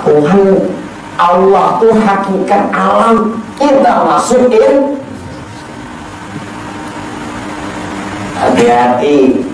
Tuhan Allah tuh hakikat alam, kita masukin. Hati-hati,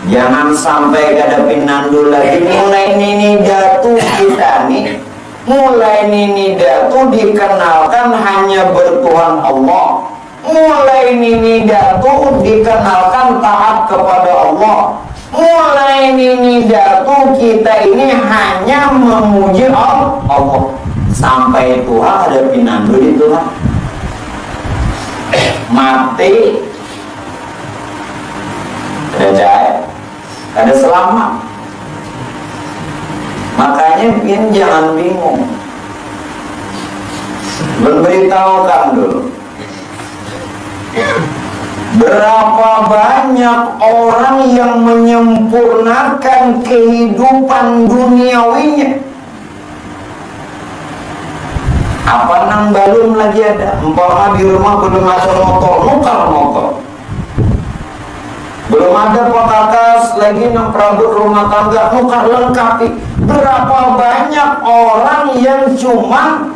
jangan sampai gadapin nandul lagi. Mulai ini jatuh kita nih, mulai ini jatuh dikenalkan hanya bertuhan Allah. Mulai ini jatuh dikenalkan taat kepada Allah. Mulai ini jatuh kita ini hanya memuji Allah. Sampai Tuhan ada pinandu di Tuhan. Mati ada cahaya, ada selamat. Makanya jangan bingung, beritahukan dulu. Berapa banyak orang yang menyempurnakan kehidupan duniawinya. Apa nang balum lagi ada? Umpama di rumah belum ada motor, nukar motor. Belum ada petakas lagi nang perabot rumah tangga, nukar lengkapi. Berapa banyak orang yang cuma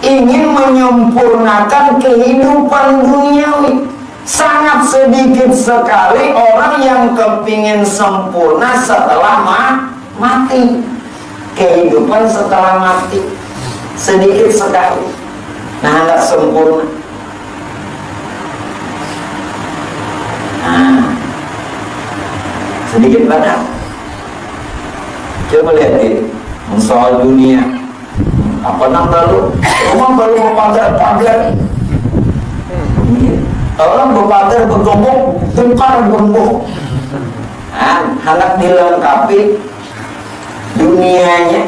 ingin menyempurnakan kehidupan duniawi. Sangat sedikit sekali orang yang kepingin sempurna setelah mati. Kehidupan setelah mati sedikit sekali. Nah, tidak sempurna. Nah, sedikit banyak. Coba lihat ini soal dunia. Apa nang baru? Rumah baru pagar-pagar. Orang berpagar bergombong, tengkar bergombong. Anak dilengkapi dunianya.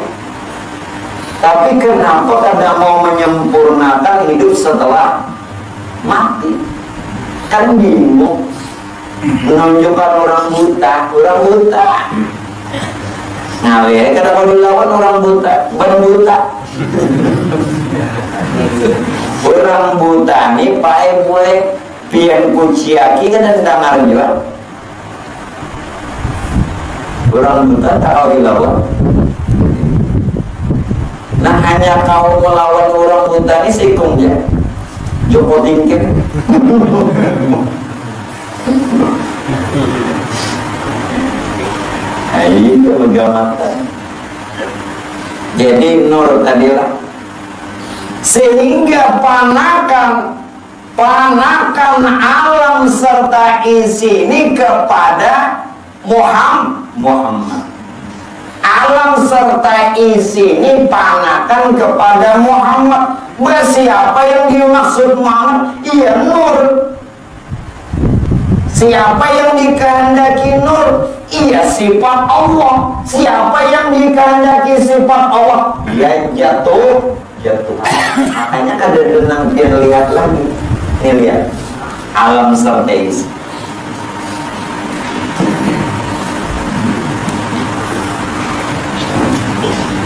Tapi kenapa kadang mau menyempurnakan hidup setelah mati? Kan bingung. Menunjukkan orang buta. Nah, ya, kenapa dilawan orang buta? Buta. Orang buta nih pakai gue pian kuciaki kan dengar juga. Orang buta tahu dilawan. Nah, hanya kau melawan orang buta ini sikungnya Joko Tingkir. Itu bagaimana? Jadi nur tadilah. Sehingga panakan alam serta isi ini kepada Muhammad. Alam serta isi ini panakan kepada Muhammad. Siapa yang dimaksud Muhammad? Iya, nur. Siapa yang dikehendaki nur? Iya, sifat Allah. Siapa yang dikehendaki sifat Allah? Ya jatuh. Makanya kadang-kadang dia lihat lagi. Ini lihat alam serta isi.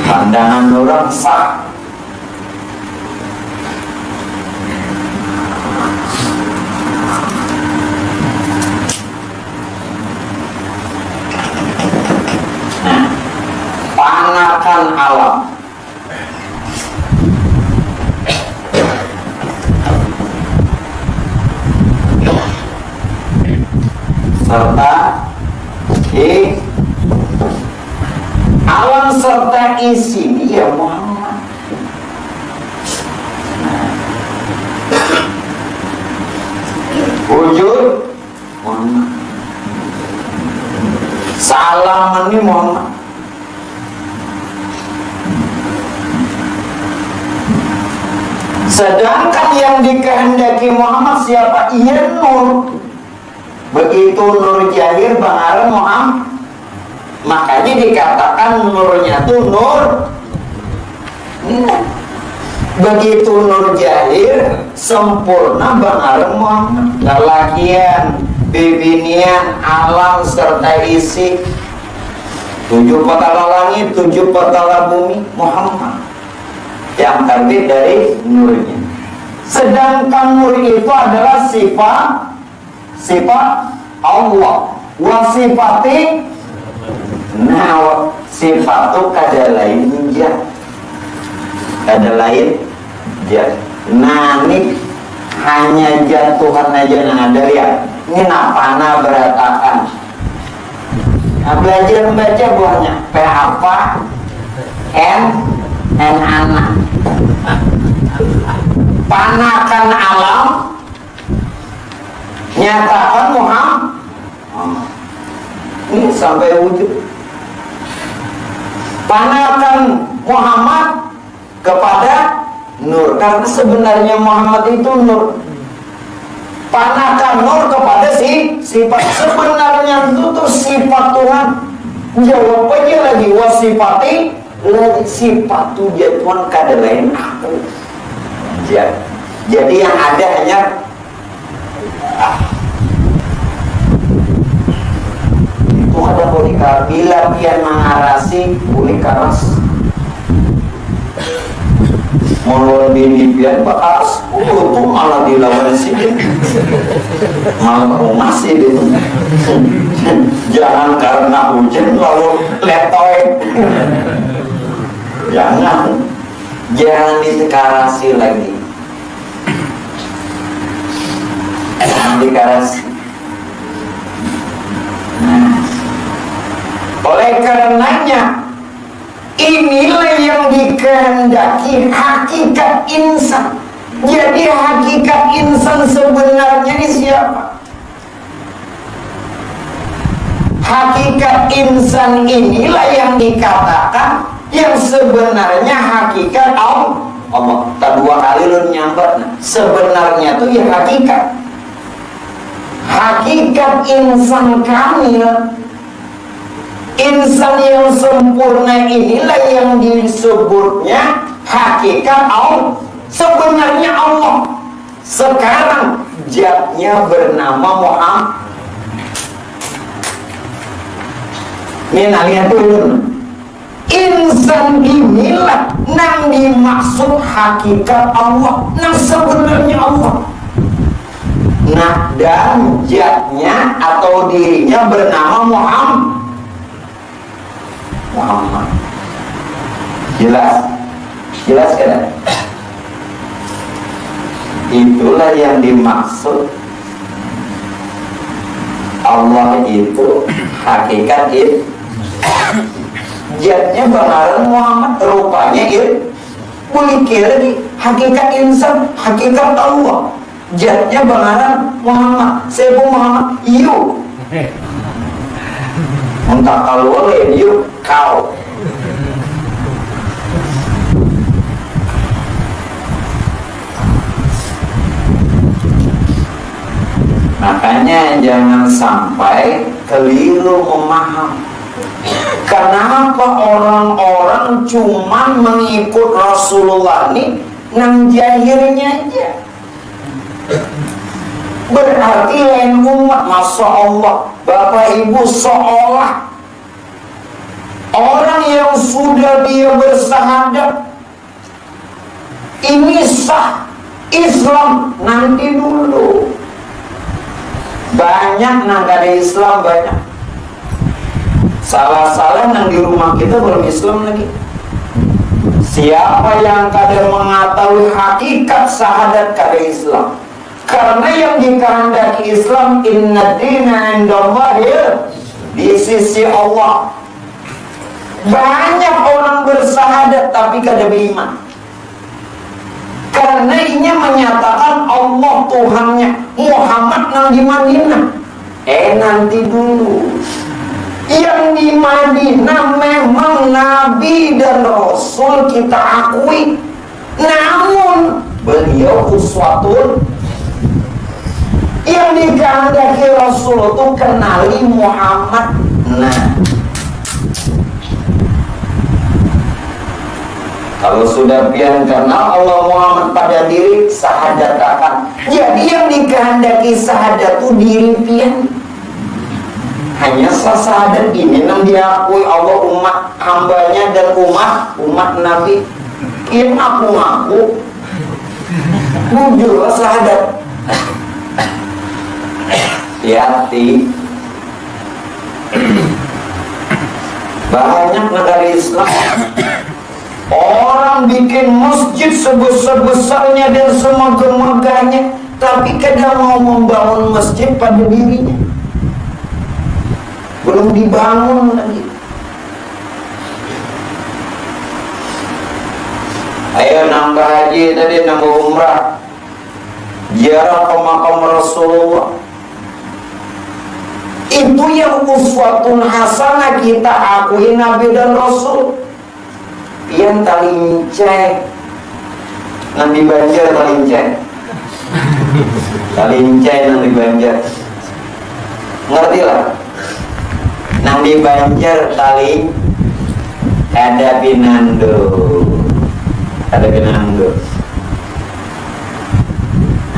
Pandangan orang sah. Nah, panakan alam. Serta alam serta isi ya Muhammad. Wujud Muhammad. Salaman ini Muhammad. Sedangkan yang dikehendaki Muhammad siapa? Iya, nur. Begitu nur jahir bang Muhammad. Makanya dikatakan nurnya tuh nur. Begitu nur jahir sempurna bang Muhammad. Lelakian, bibinian, alam serta isi. 7 petala langit, 7 petala bumi Muhammad yang terbit dari nurnya. Sedangkan nur itu adalah sifat Allah. Wa sifati sifatu kada lain. jat. Ada lain jat. Nah ini hanya jat Tuhan aja yang ada ya. Ini napana beratakan. Nah, belajar membaca buahnya P apa N anak. Panakan alam, nyatakan Muhammad. Ini sampai wujud. Panakan Muhammad kepada nur, karena sebenarnya Muhammad itu nur. Panakan nur kepada sifat, sebenarnya itu tuh sifat Tuhan. Jawab aja lagi wasifati, lagi sifat tuh Tuhan kada lain aku. Ya. Jadi yang ada hanya itu ada bolika. Bila pian mengarasi bolika ras mau di pian bakas itu malah dilawan sih, malah masih itu. Jangan karena hujan lalu letoy, jangan ditekarasi lagi. Dikarasi. Nah, oleh karenanya inilah yang dikehendaki hakikat insan. Jadi hakikat insan sebenarnya ini siapa? Hakikat insan inilah yang dikatakan yang sebenarnya hakikat Allah. Tak dua kali lu nyambat. Sebenarnya tuh ya hakikat. Hakikat insan kamil, insan yang sempurna inilah yang disebutnya hakikat Allah. Sebenarnya Allah sekarang zatnya bernama Muhammad. Ini lihat dulu. Insan inilah yang dimaksud hakikat Allah, yang sebenarnya Allah. Nah, dan zatnya atau dirinya bernama Muhammad. Jelas kan? Itulah yang dimaksud Allah itu hakikat itu. Zatnya bernama Muhammad, rupanya itu boleh kira di hakikat insan, hakikat Allah. Zatnya bernama Muhammad, sebu Muhammad, you. Entah kalau oleh you, kau. Makanya jangan sampai keliru memaham. Kenapa orang-orang cuma mengikut Rasulullah ini nang jahirnya aja? Berarti lain umat. Masya Allah, Bapak Ibu, seolah orang yang sudah dia bersahadat ini sah Islam nanti dulu. Banyak nang ada Islam, banyak salah-salah nang di rumah kita belum Islam lagi. Siapa yang kadang mengetahui hakikat syahadat kada Islam? Karena yang dikehendaki Islam inna dina indallahi, di sisi Allah. Banyak orang bersahadat tapi kada beriman. Karena ini menyatakan Allah Tuhannya, Muhammad nang di Madinah. Nanti dulu. Yang di Madinah memang Nabi dan Rasul kita akui. Namun beliau uswatun. Yang dikehendaki Rasul itu kenali Muhammad. Nah, kalau sudah pian kenal Allah Muhammad pada diri, sahadatakan. Jadi yang dikehendaki sahadat itu diri pian. Hanya sahadat ini yang diakui Allah umat hambanya dan umat Nabi. Pian ngaku-ngaku jujur sahadat. Hati-hati. Banyak negara Islam bikin masjid sebesar-besarnya dan semegah-megahnya, tapi kadang mau membangun masjid pada dirinya belum dibangun lagi. Ayo nambah haji tadi, nambah umrah, ziarah ke makam Rasulullah. Itu yang uswatun hasanah kita akui Nabi dan Rasul. Yang talincai nanti Banjar, talincai nanti Banjar, ngerti lah. Nanti Banjar tali ada Binando,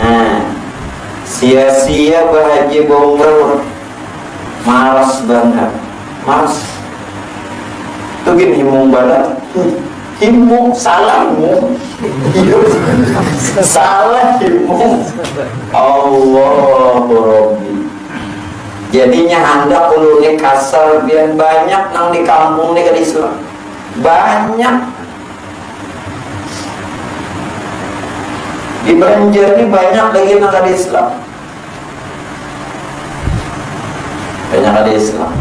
Nah, sia-sia berhaji umrah, malas banget, malas. Tuh gini himung badan, himung salah himung, salah himung. Allahu Rabbi. Jadinya anda ulune kasar biar banyak nang di kampung nih ke Islam, banyak. Di Banjar ini banyak lagi nang ada Islam, banyak ada Islam.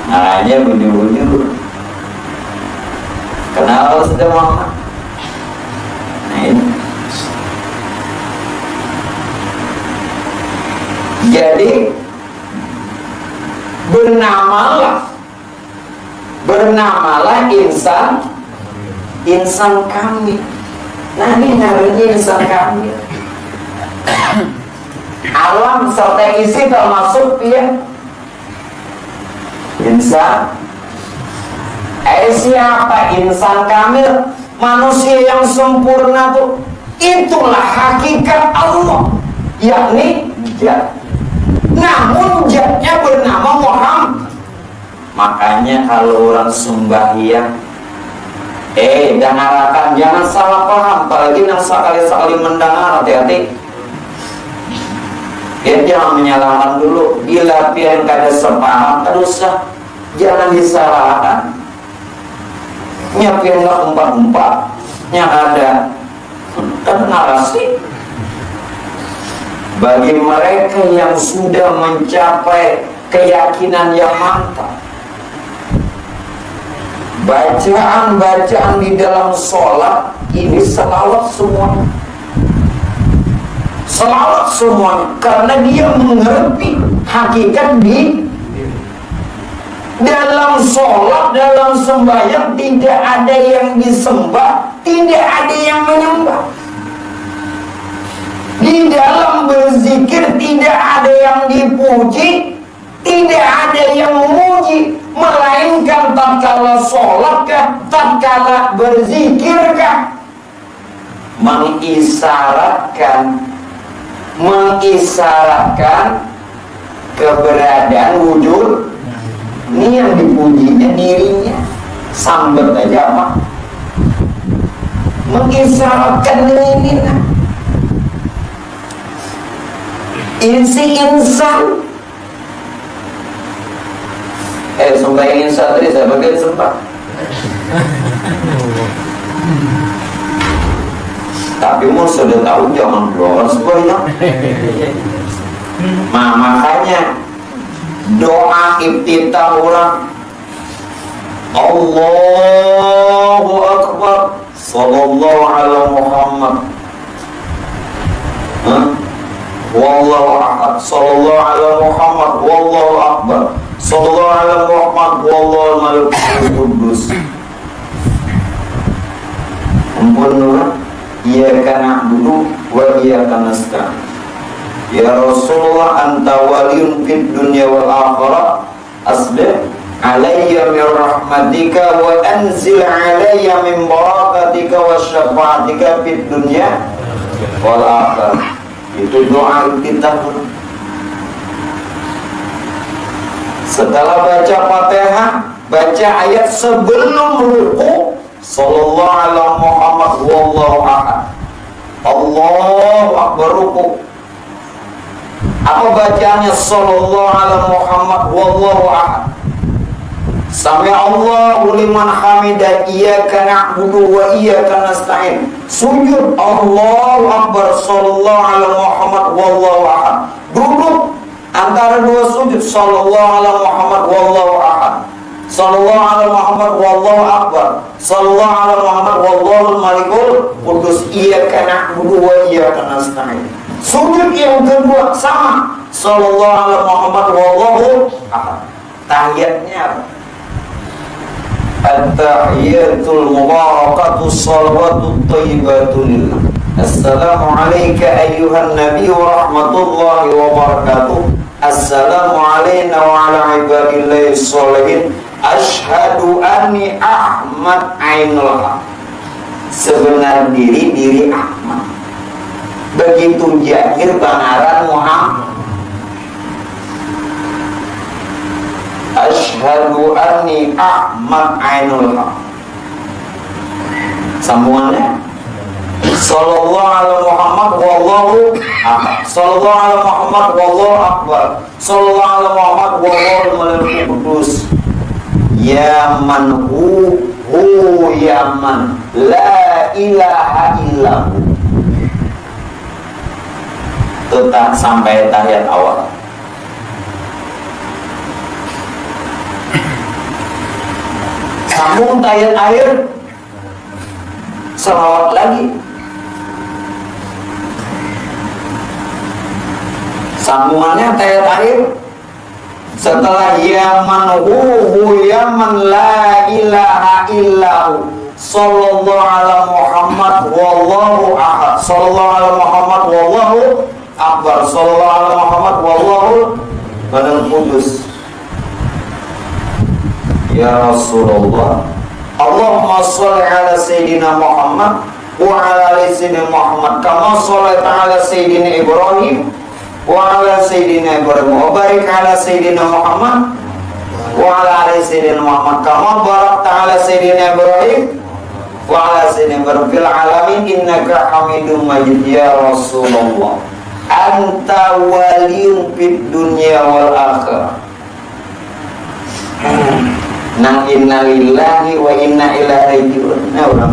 Hanya bujur-bujur kenal sudah Muhammad. Nah ini jadi bernamalah insan kamil. Nah ini nyarinya insan kamil. Alam serta isi termasuk ya insan. Siapa insan kamil? Manusia yang sempurna tuh. Itulah hakikat Allah, yakni jat. Namun jatnya bernama Muhammad. Makanya kalau orang sembahyang, jangan salah paham. Apalagi yang sekali-sekali mendengar, hati-hati. Jangan menyalahkan dulu. Bila pian kada sepaham, terus jangan disalahkan. Nyapian gak umpat-umpat, yang ada kan narasi. Bagi mereka yang sudah mencapai keyakinan yang mantap, bacaan-bacaan di dalam sholat ini selawat semuanya. Selawat semuanya, karena dia mengerti hakikat di dalam sholat, dalam sembahyang tidak ada yang disembah, tidak ada yang menyembah. Di dalam berzikir tidak ada yang dipuji, tidak ada yang memuji, melainkan tatkala sholatkah, tatkala berzikirkah, mengisyaratkan keberadaan wujud. Ini yang dipujinya dirinya, sambat aja apa, mengisyaratkan ini nah. Insan sembahyang insan tadi saya bagian sempat. Tapi mau sudah tahu jangan doa sembahyang. Makanya doa iftitah orang Allahu Akbar sallallahu ala Muhammad, wallahu akbar sallallahu ala Muhammad, wallahu akbar sallallahu ala Muhammad, wallahu malikul qudus. Umpun iyyaka na'budu wa iyyaka nasta'in. Ya Rasulullah, anta waliyun fid dunya wal akhirah, asbih alayya min rahmatika wa anzil alayya min barakatika wa syafaatika fid dunya wal akhirah. Itu doa kita. Setelah baca Fatihah, baca ayat sebelum ruku, sallallahu ala Muhammad wallahu ahad, Allahu akbar ruku. Apa bacaannya? Sallallahu ala Muhammad wallahu ahad. Sami Allahu liman hamidah, iyyaka na'budu wa iyyaka nasta'in. Sujud, Allahu Akbar, sallallahu ala Muhammad wallahu ahad. Duduk antara dua sujud, sallallahu ala Muhammad wallahu ahad, sallallahu ala Muhammad wallahu akbar, sallallahu ala Muhammad wallahu malikul qudus, iyyaka na'budu wa iyyaka nasta'in. Sujud yang kedua sama, sallallahu ala Muhammad wallahu ahad. Tahiyatnya apa? At-tahiyatul mubarakatuh salawatut thayyibatu lillah. Assalamu alayka ayyuhan nabiy wa rahmatullahi wa barakatuh. Assalamu alayna wa ala ibadillahi sholihin. Asyhadu anni Ahmad ainul haq. Sebenar diri Ahmad. Begitu jahir bangaran Muhammad. Asyhadu anni Ahmad ainul haq. Sambungannya, sallallahu ala Muhammad wallahu ahad, sallallahu ala Muhammad wallahu akbar, sallallahu ala Muhammad wallahu malikul qudus. Ya man hu ya man la ilaha illahu. Tetap sampai tahiyat awal. Sambung tahiyat akhir, salawat lagi. Sambungannya tahiyat akhir setelah yaman yaman la ilaha illahu, sallallahu ala Muhammad wallahu ahad, sallallahu ala Muhammad wallahu akbar, sallallahu ala Muhammad wallahu malikul qudus. Ya Rasulullah, Allahumma sholli ala Sayyidina Muhammad wa ala ali Sayyidina Muhammad kama shallaita ala Sayyidina Ibrahim wa ala Sayyidina Ibrahim wa barik ala Sayyidina Muhammad wa ala ali Sayyidina Muhammad kama barakta ala Sayyidina Ibrahim wa ala Sayyidina Ibrahim fil alamin innaka Hamidum Majid. Ya Rasulullah, anta waliyun fid dunya wal akhirah. Nang inna lillahi wa inna ilaihi raji'un.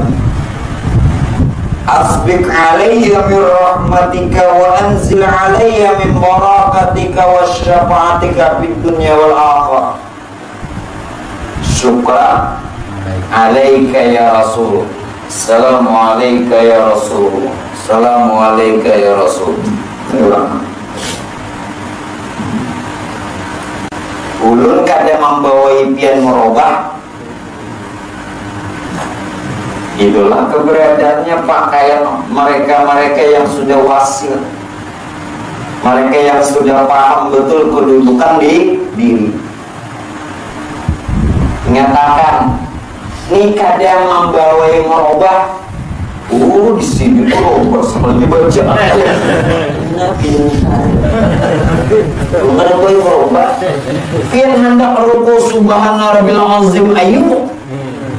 Asbiq alayya min rahmatika wa anzil alayya min barakatika wa syafa'atika fid dunya wal akhirah. Syukran alayka ya Rasul. Assalamu alayka ya Rasul. Assalamu alayka ya Rasul. Ulun kadang membawa impian merubah. Itulah keberadaannya pakaian mereka-mereka yang sudah wasil, mereka yang sudah paham betul kedudukan di diri. Menyatakan, ini kadang membawa merubah. Di sini merubah semuanya baca. Bukan boleh merubah. Yang hendak ruku subhana rabbil azim ayu.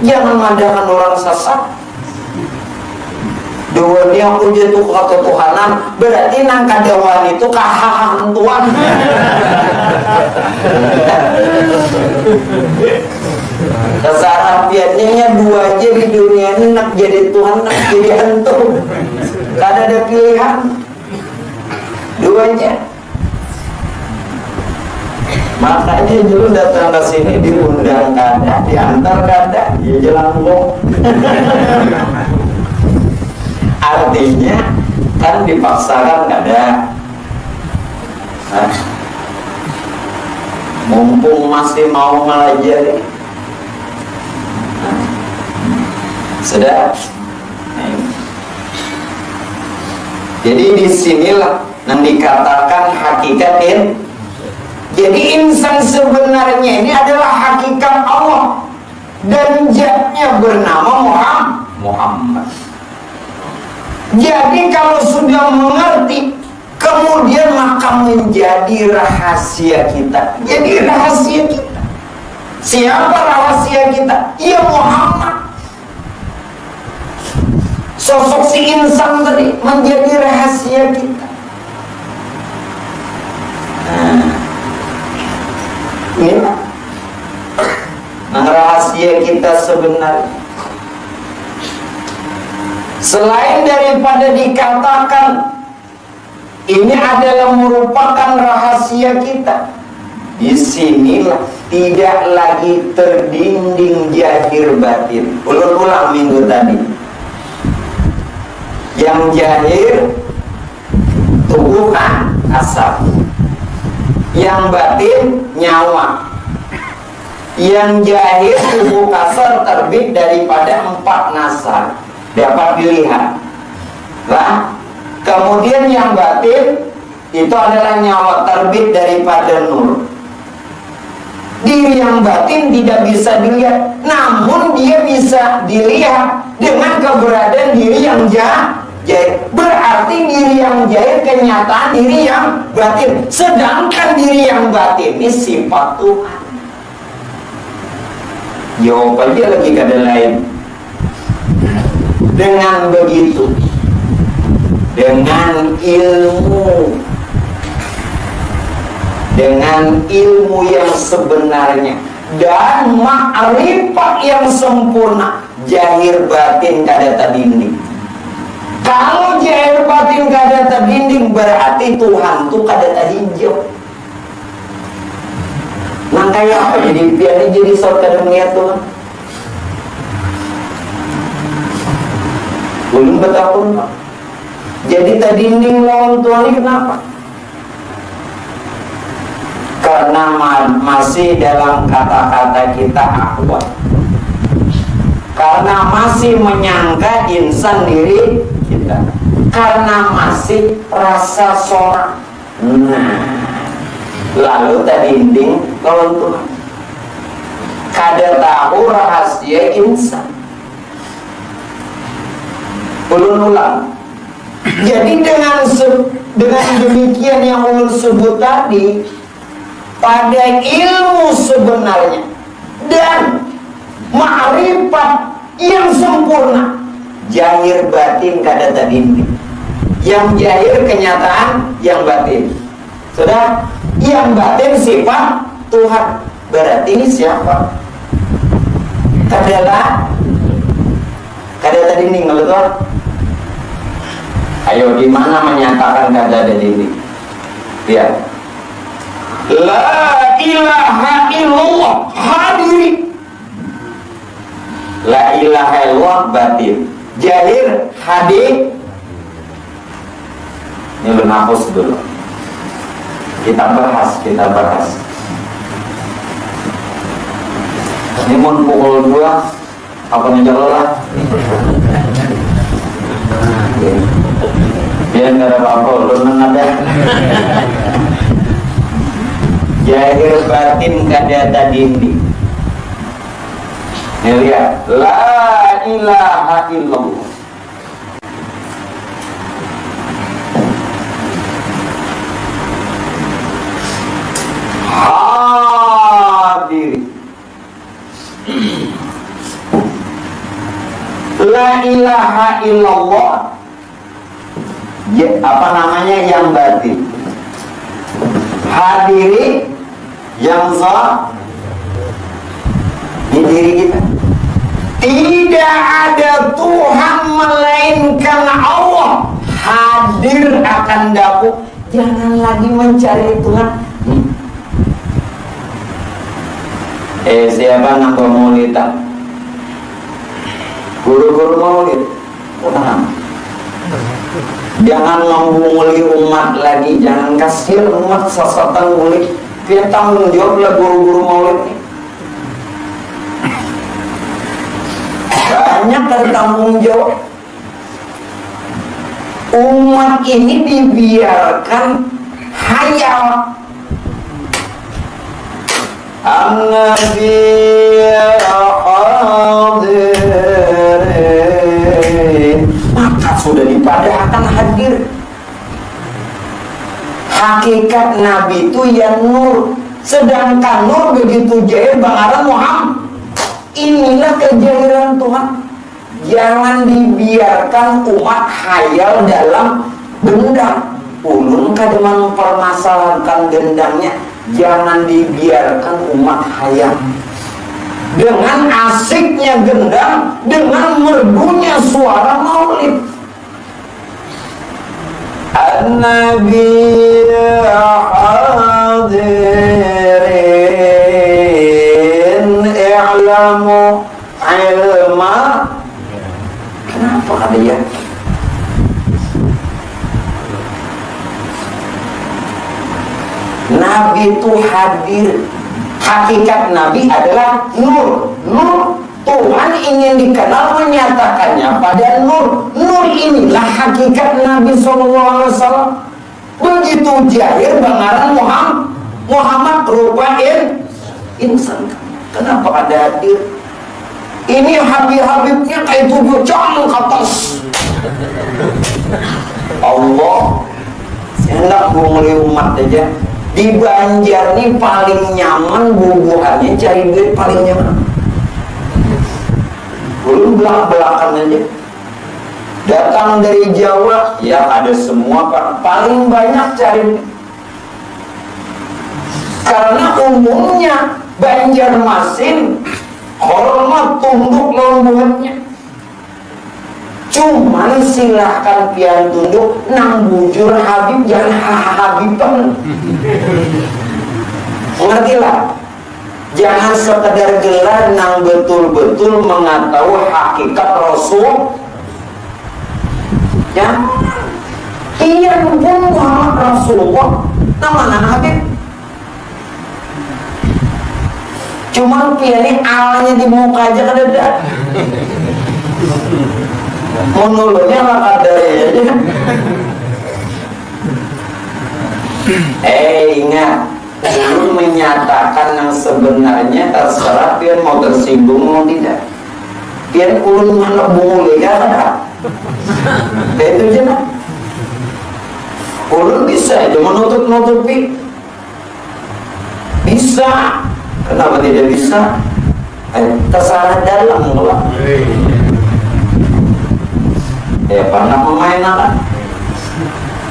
Jangan mengadakan orang sesat. Dua yang punya itu ketuhanan berarti nang kadawan itu kahahan Tuhan. Kesarapiannya dua aja di dunia ini, nak jadi Tuhan, nak jadi hantu. Kada ada pilihan. Duanya. Makanya dulu datang ke sini diundang kada, diantar kada, ya jelangkung. Artinya kan dipaksakan kada. Nah, mumpung masih mau melajari, sudah. Jadi disinilah yang dikatakan hakikatin. Jadi insan sebenarnya ini adalah hakikat Allah dan zatnya bernama Muhammad. Jadi kalau sudah mengerti, kemudian maka menjadi rahasia kita. Jadi rahasia kita. Siapa rahasia kita? Ya Muhammad. Sosok si insan tadi menjadi rahasia kita. Nah, rahasia kita sebenarnya. Selain daripada dikatakan ini adalah merupakan rahasia kita, disinilah tidak lagi terdinding jahir batin. Ulang minggu tadi. Yang jahir tubuhan asap, yang batin nyawa. Yang jahir tubuh kasar terbit daripada 4 nasar, dapat dilihat. Nah, kemudian yang batin itu adalah nyawa terbit daripada nur. Diri yang batin tidak bisa dilihat, namun dia bisa dilihat dengan keberadaan diri yang jahir. Berarti diri yang jahir kenyataan diri yang batin, sedangkan diri yang batin ini sifat Tuhan. Jawab aja lagi kada lain. Dengan begitu, dengan ilmu yang sebenarnya dan ma'rifat yang sempurna, jahir batin kada terdinding. Kalau jahir batin kada terdinding, berarti Tuhan tuh kada terhijau. Nah kayak apa jadi sok kada melihat Tuhan? Belum bertahun Pak. Jadi terdinding lawan Tuhan ini kenapa? Karena masih dalam kata-kata kita akhwat. Karena masih menyangka insan diri kita. Karena masih rasa sorak. Lalu terdinding lawan Tuhan. Kada tahu rahasia insan. Ulang. Jadi dengan demikian yang ulun sebut tadi, pada ilmu sebenarnya dan ma'rifat yang sempurna, jahir batin kada terdinding. Yang jahir kenyataan, yang batin sudah, yang batin sifat Tuhan. Berarti ini siapa? Kada terdinding kalau Tuhan. Ayo, di mana menyatakan kada ada dinding? Lihat. La ilaha illallah hadiri. La ilaha illallah batin. Jahir hadir. Ini belum hapus dulu. Kita bahas. Ini pun pukul 2. Apa nih lah? Biar nggak ada apa-apa, belum ada. Jahir batin kada terdinding. Ini lihat, la ilaha illallah. Hadir. La ilaha illallah. Apa namanya yang batin? Hadiri yang zahir. Ini diri kita. Tidak ada Tuhan melainkan Allah. Hadir akan dapur. Jangan lagi mencari Tuhan. Siapa nambah maulid? Guru-guru maulid. Jangan membunguli umat lagi. Jangan kasih umat sesatan mulik. Kita tanggung jawablah guru-guru maulid ini. Banyak tertanggung jawab. Umat ini dibiarkan hayal. An-Nabi hadirin, maka sudah dipadahkan hadir. Hakikat Nabi itu yang nur, sedangkan nur begitu jahir bangaran Muhammad. Inilah kejahiran Tuhan. Jangan dibiarkan umat hayal dalam gendang. Ulun kada mempermasalahkan gendangnya. Jangan dibiarkan umat hayal. dengan asiknya gendang, dengan merdunya suara maulid. An-Nabi hadirin i'lamu ilma. Kenapa kata dia? Nabi itu hadir. Hakikat Nabi adalah nur. Nur, Tuhan ingin dikenal, menyatakannya pada nur. Nur inilah hakikat Nabi SAW. Begitu jahir bangaran Muhammad rupa insan. Kenapa ada hadir? Ini Habib-habibnya kayak 7 jam ke atas. Allah enak ngomongin umat aja. Di Banjar nih paling nyaman bubuhannya, cari duit paling nyaman. Belum belak-belakan aja. Datang dari Jawa, ya ada semua Pak. Paling banyak cari. Karena umumnya Banjarmasin hormat tunduk lembutnya. Cuman silahkan pian tunduk nang bujur Habib, jangan Habiban. Ngertilah, jangan sekedar gelar nang betul-betul mengetahui hakikat Rasul. Ya, iya pun Muhammad Rasulullah, namanya Habib. Cuman pian alanya di muka aja kan ada. Menulurnya lah kadarnya. Ingat, ulun menyatakan yang sebenarnya terserah pian mau tersinggung mau tidak. Pian ulun mana boleh kan? Itu aja kan. Ulun bisa aja menutup-nutupi. Bisa. Kenapa tidak bisa? Terserah dalam lah. Pernah memainkan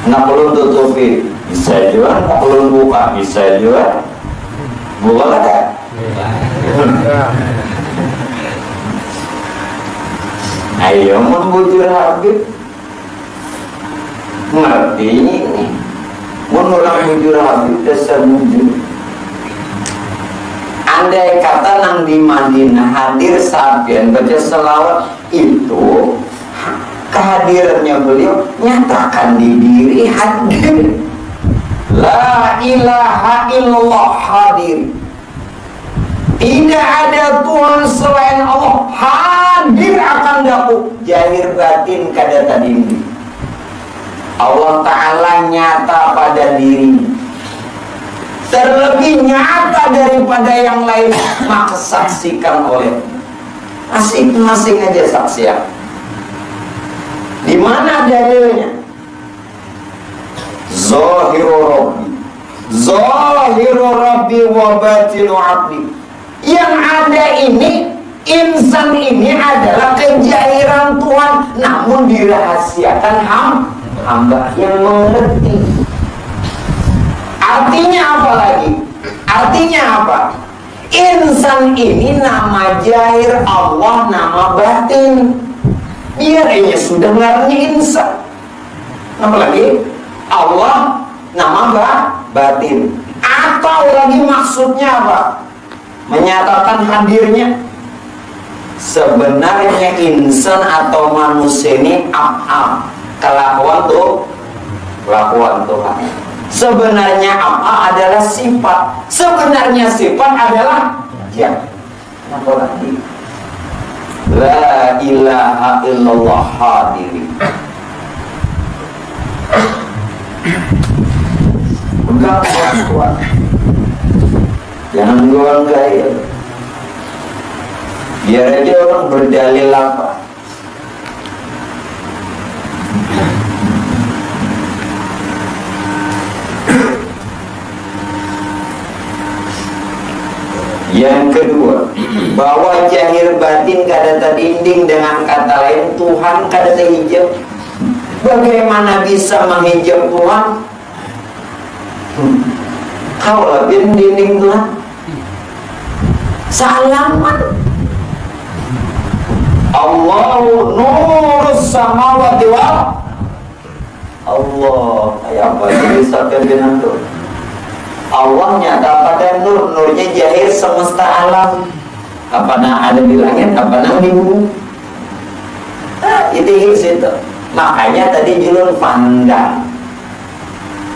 nak perlu tutupi bisa juga, nak perlu buka bisa juga, buka kan? Ayo membujur Habib, ngerti ini, mengulang bujur Habib dasar bujur. Andai kata nang di Madinah hadir sapian baca selawat itu, kehadirannya beliau nyatakan di diri hadir. La ilaha illallah hadir. Tidak ada Tuhan selain Allah, hadir akan daku jahir batin kada tadi. Allah Ta'ala nyata pada diri, terlebih nyata daripada yang lain, maka saksikan oleh masing-masing aja saksi ya. Di mana dalilnya? Zahiru Rabbi wa batinu abdi. Yang ada ini, insan ini adalah kejahiran Tuhan, namun dirahasiakan hamba yang mengerti. Artinya apa lagi? Artinya apa? Insan ini nama jahir Allah, nama batin. Biar ini sudah ngarangnya insan. Apa lagi? Allah nama batin. Atau lagi maksudnya apa? Menyatakan hadirnya. Sebenarnya insan atau manusia ini kelakuan Tuhan. Sebenarnya adalah sifat. Sebenarnya sifat adalah yang. Apa lagi? La ilaha illallah hadiri. Enggak kuat. Jangan jual gaya. Biar aja orang berdalil apa. Yang kedua, bahwa jahir batin kada terdinding, dengan kata lain Tuhan kada terhijab. Bagaimana bisa menghijab Tuhan? Kau lebih dinding Tuhan. salaman. Allahu nurus samawati wal Allah. Kayak apa jadi sabda dengan tuh? Allah nyata pada nur, nurnya jahir semesta alam. Apa ada di langit, apa di bumi. Itu situ. Makanya tadi julun pandang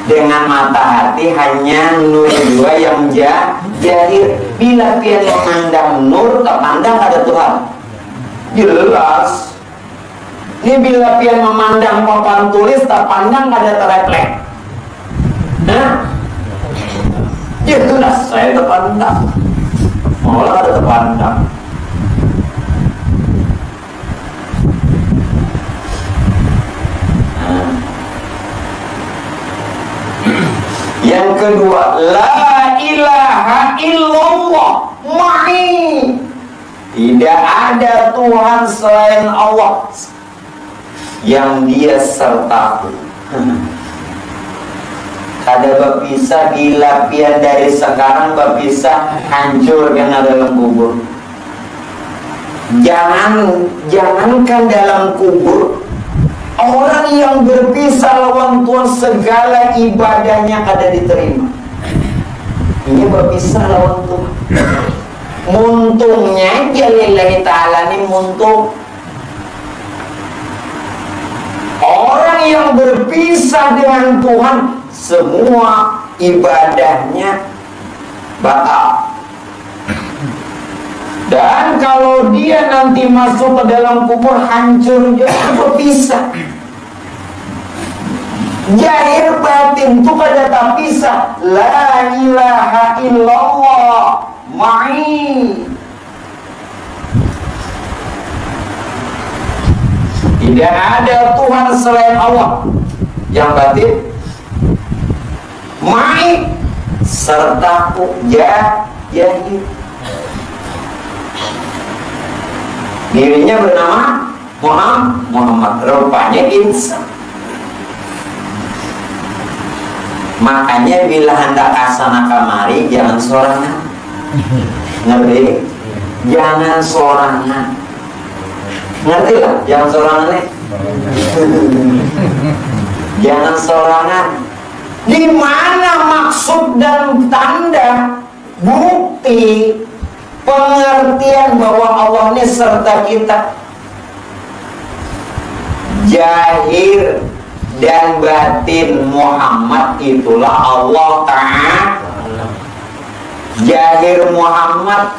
dengan mata hati hanya nur dua yang jahir. Bila pian memandang nur, tak pandang ada Tuhan. Jelas. Ini bila pian memandang papan tulis, tak pandang ada terefleks. Nah, ya jelas saya terpandang. Maulah ada terpandang. Yang kedua, la ilaha illallah ma'i. Tidak ada Tuhan selain Allah yang dia sertaku. Ada berpisah bila pian dari sekarang berpisah hancur kena dalam kubur. Jangankan dalam kubur, orang yang berpisah lawan Tuhan segala ibadahnya kada diterima. Ini berpisah lawan Tuhan. Muntungnya jalillahi ta'ala ini muntung. Orang yang berpisah dengan Tuhan, semua ibadahnya batal. Dan kalau dia nanti masuk ke dalam kubur, hancur juga, berpisah. Jahir batin itu kada tak pisah. La ilaha illallah ma'i. Tidak ada Tuhan selain Allah. Yang batin ma'i, sertaku jahir. Dirinya bernama Muhammad, rupanya insan. Makanya bila hendak asana kamari, jangan sorangan. Ngerti? Jangan sorangan. Ngerti lah? Jangan sorangan nih. Jangan sorangan. Di mana maksud dan tanda bukti pengertian bahwa Allah ini serta kita? Jahir dan batin Muhammad itulah Allah Ta'ala. Jahir Muhammad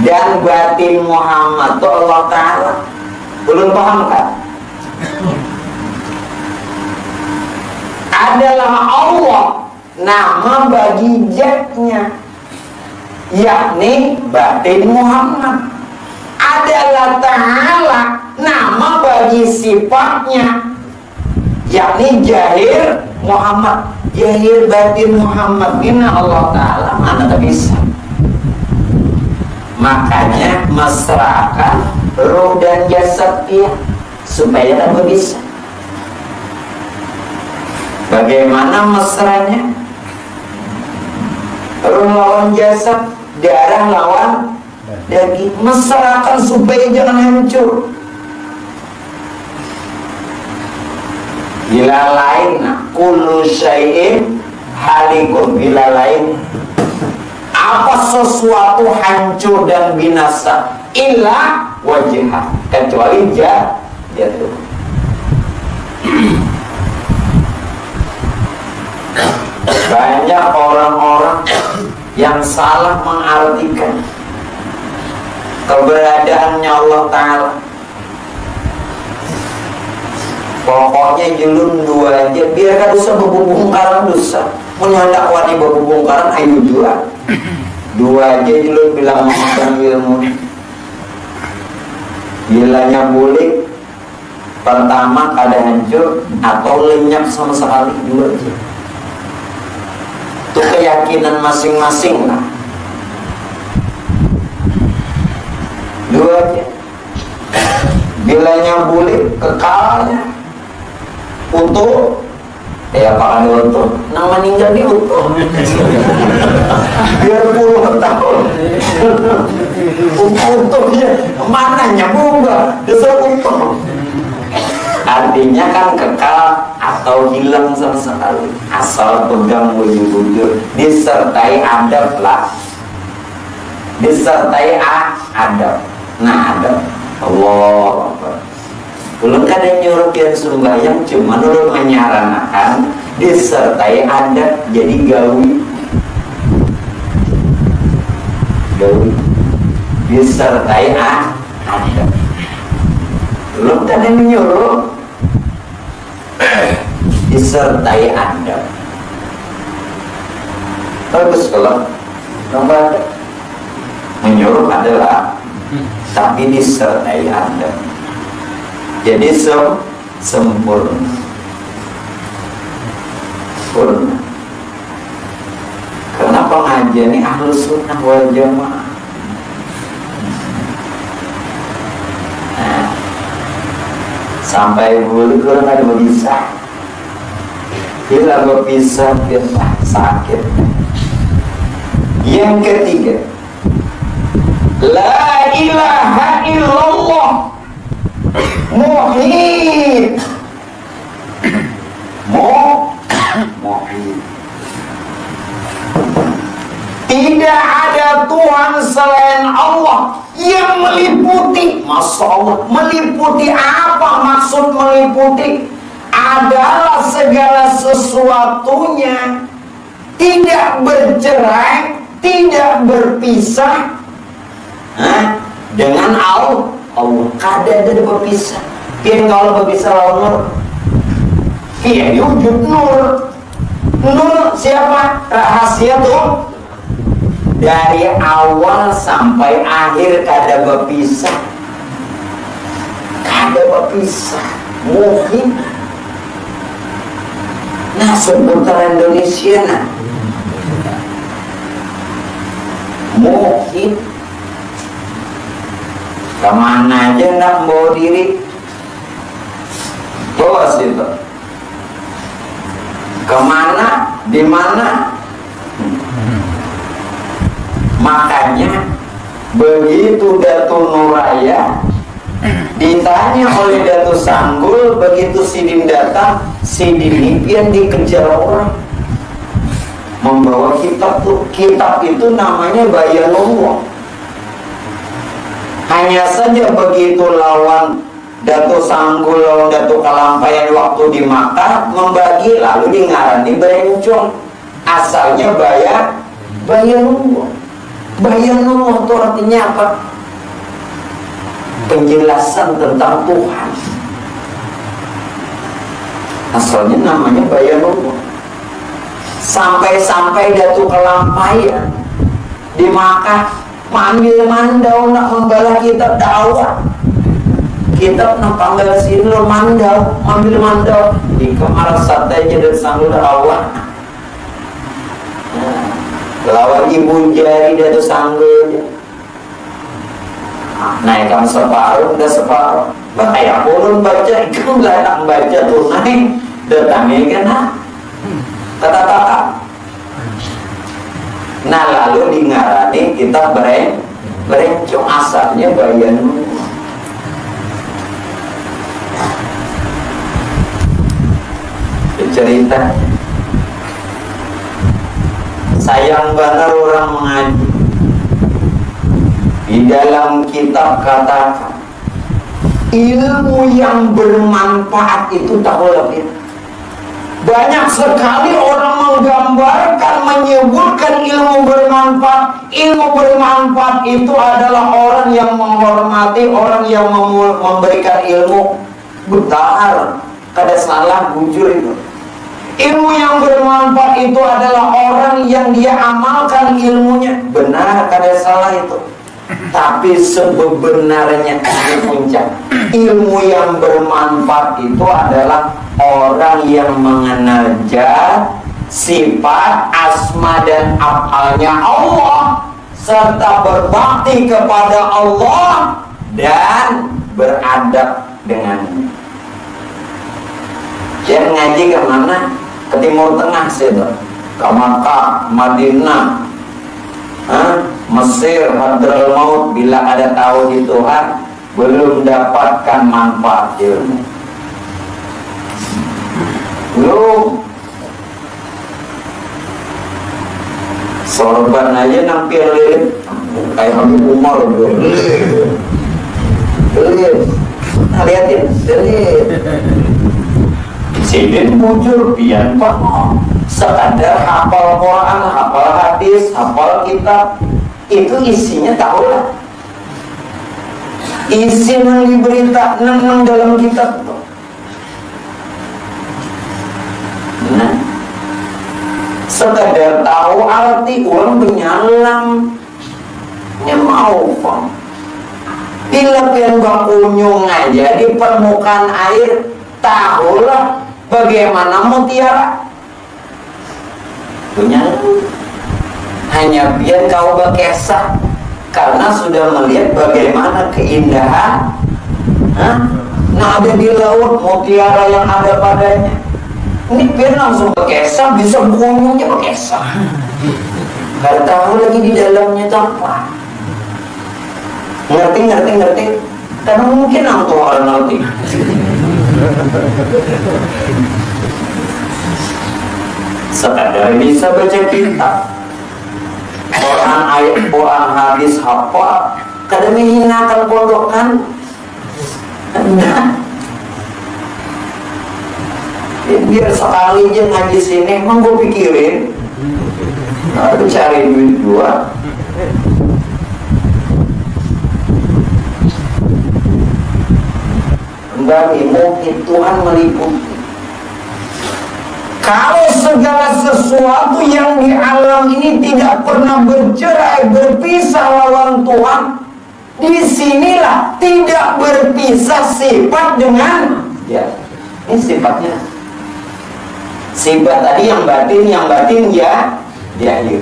dan batin Muhammad itu Allah Ta'ala. Belum paham kan? Adalah Allah nama bagi zatnya, yakni batin Muhammad. Adalah Ta'ala nama bagi sifatnya, yakni jahir Muhammad. Jahir batin Muhammad ini Allah Ta'ala mana tak bisa. Makanya mesrakan roh dan jasad dia supaya tak bisa. Bagaimana mesranya? Roh lawan jasad, darah lawan daging. Mesrakan supaya jangan hancur. Bila lain, kullu syai'in halikun. Bila lain, apa sesuatu hancur dan binasa, illa wajhah, kecuali jatuh. Banyak orang-orang yang salah mengartikan keberadaannya Allah Ta'ala. Pokoknya julun dua aja, biar kan dosa bebungkaran dosa. Menyandak wani bebungkaran ayo dua aja julun bilang makan ilmu. Bilanya bulik pertama kada hancur atau lenyap sama sekali, dua aja. Itu keyakinan masing-masing lah. Dua aja. Bilanya bulik kekalnya untuk Ya pakai utuh, nama meninggal di utuh. Biar puluh tahun. Utuhnya mananya bunga, desa utuh. Artinya kan kekal atau hilang sama sekali. Asal pegang bujur-bujur, disertai adab lah. Disertai adab. Nah adab. Allah. Belum kadang nyuruh pian sembahyang, cuma lu menyarankan disertai adab, jadi gawi. Disertai adab. Belum kadang nyuruh disertai adab. Bagus kalau menyuruh adalah, tapi disertai adab. Jadi sempurna. Karena pengajian ini Ahlus Sunnah wal Jamaah. Nah, sampai bulu kurang ada bisa. Bila berpisah kita sakit. Yang ketiga, la ilaha illallah muhid. Muhid. Tidak ada Tuhan selain Allah yang meliputi. Masya Allah, meliputi apa maksud meliputi? Adalah segala sesuatunya, tidak bercerai, tidak berpisah dengan Allah. Kadang ada berpisah. Pian kalau berpisah lawan nur, pian wujud nur. Nur siapa? Rahasia tuh dari awal sampai akhir kada berpisah. Mungkin. Nah seputar Indonesia nah. Mungkin. Kemana aja nak bawa diri? Bawa situ. Kemana? Di mana? Makanya begitu Datuk Nuraya ditanya oleh Datuk Sanggul, begitu Sidin datang, Sidin yang dikejar orang membawa kitab tuh. Kitab itu namanya Bayanullah. Hanya saja begitu lawan Datuk Sanggul, lawan Datuk Kalampayan waktu di Makkah membagi, lalu di ngarani berencong. Asalnya Bayanullah. Bayanullah itu artinya apa? Penjelasan tentang Tuhan. Asalnya namanya Bayanullah. Sampai-sampai Datuk Kalampayan di Makkah ambil mandau nak membala kitab dakwah. Kitab nak panggil sini mandau, ambil mandau di kamar santai jadi Sanggul dakwah. Lawan ibu jari dia tuh Sanggul. Naikkan separuh, udah separuh. Bahaya pun baca, ikan belakang baca tuh naik. Datangnya kan kata-kata. Nah lalu di ngarani kita berencong, asalnya Bayanullah. Cerita sayang benar orang mengaji. Di dalam kitab katakan ilmu yang bermanfaat itu tak boleh. Banyak sekali orang menggambarkan, menyebutkan ilmu bermanfaat. Ilmu bermanfaat itu adalah orang yang menghormati, orang yang memberikan ilmu. Betul, kada salah, bujur itu. Ilmu yang bermanfaat itu adalah orang yang dia amalkan ilmunya. Benar, kada salah itu. Tapi sebenarnya puncak ilmu yang bermanfaat itu adalah orang yang mengenal sifat, asma dan af'alnya Allah, serta berbakti kepada Allah dan beradab dengannya. Jangan ngaji kemana? ke Timur Tengah situ, ke Makkah, Madinah, Mesir, Hadramaut, bila ada tauhid Tuhan belum dapatkan manfaat ilmu. Belum. Sorban aja nampil kayak Habib Umar belum. Lihatin, Sidin muncul pian Pak, sekadar hafal Quran, hafal hadis, hafal kitab, itu isinya tahu lah. Isi yang diberita nang dalam kitab itu. Nah, sekadar tahu arti orang penyalam, mau Pak. Bila pian bakunyung aja di permukaan air, tahulah bagaimana mutiara. Punya hanya pian kau berkesah karena sudah melihat bagaimana keindahan nah ada di laut mutiara yang ada padanya. Ini pian langsung berkesah, bisa bukunyungnya berkesah. Gak tahu lagi di dalamnya apa. Ngerti. Karena mungkin aku orang ngerti. Sekadar bisa baca kitab, Quran ayat, Quran hadis hafal, kadang menghinakan pondokan. Biar sekali aja ngaji sini, emang gue pikirin, aku cari duit dua. Kembali mungkin Tuhan meliputi. Kalau segala sesuatu yang di alam ini tidak pernah bercerai berpisah lawan Tuhan, disinilah tidak berpisah sifat dengan ini sifatnya. Sifat tadi yang batin ya akhir.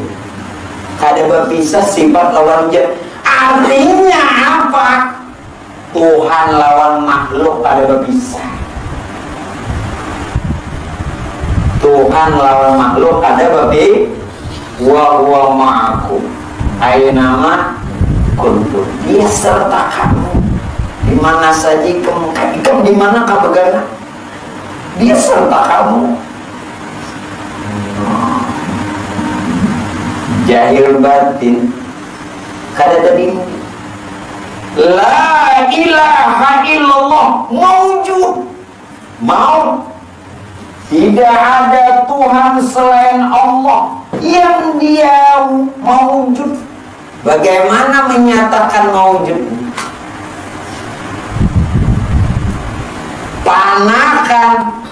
Kada berpisah sifat lawan dia. Artinya apa? Tuhan lawan makhluk ada berpisah. Tuhan lawan makhluk ada berpisah. Wa huwa ma'akum aina ma kuntum. Dia serta kamu di mana saja kamu di mana kamu berada. Dia serta kamu. Jahil batin kada tadi. La ilaha illallah mawjud. Tidak ada Tuhan selain Allah yang dia mawjud. Bagaimana menyatakan mawjud? Panakan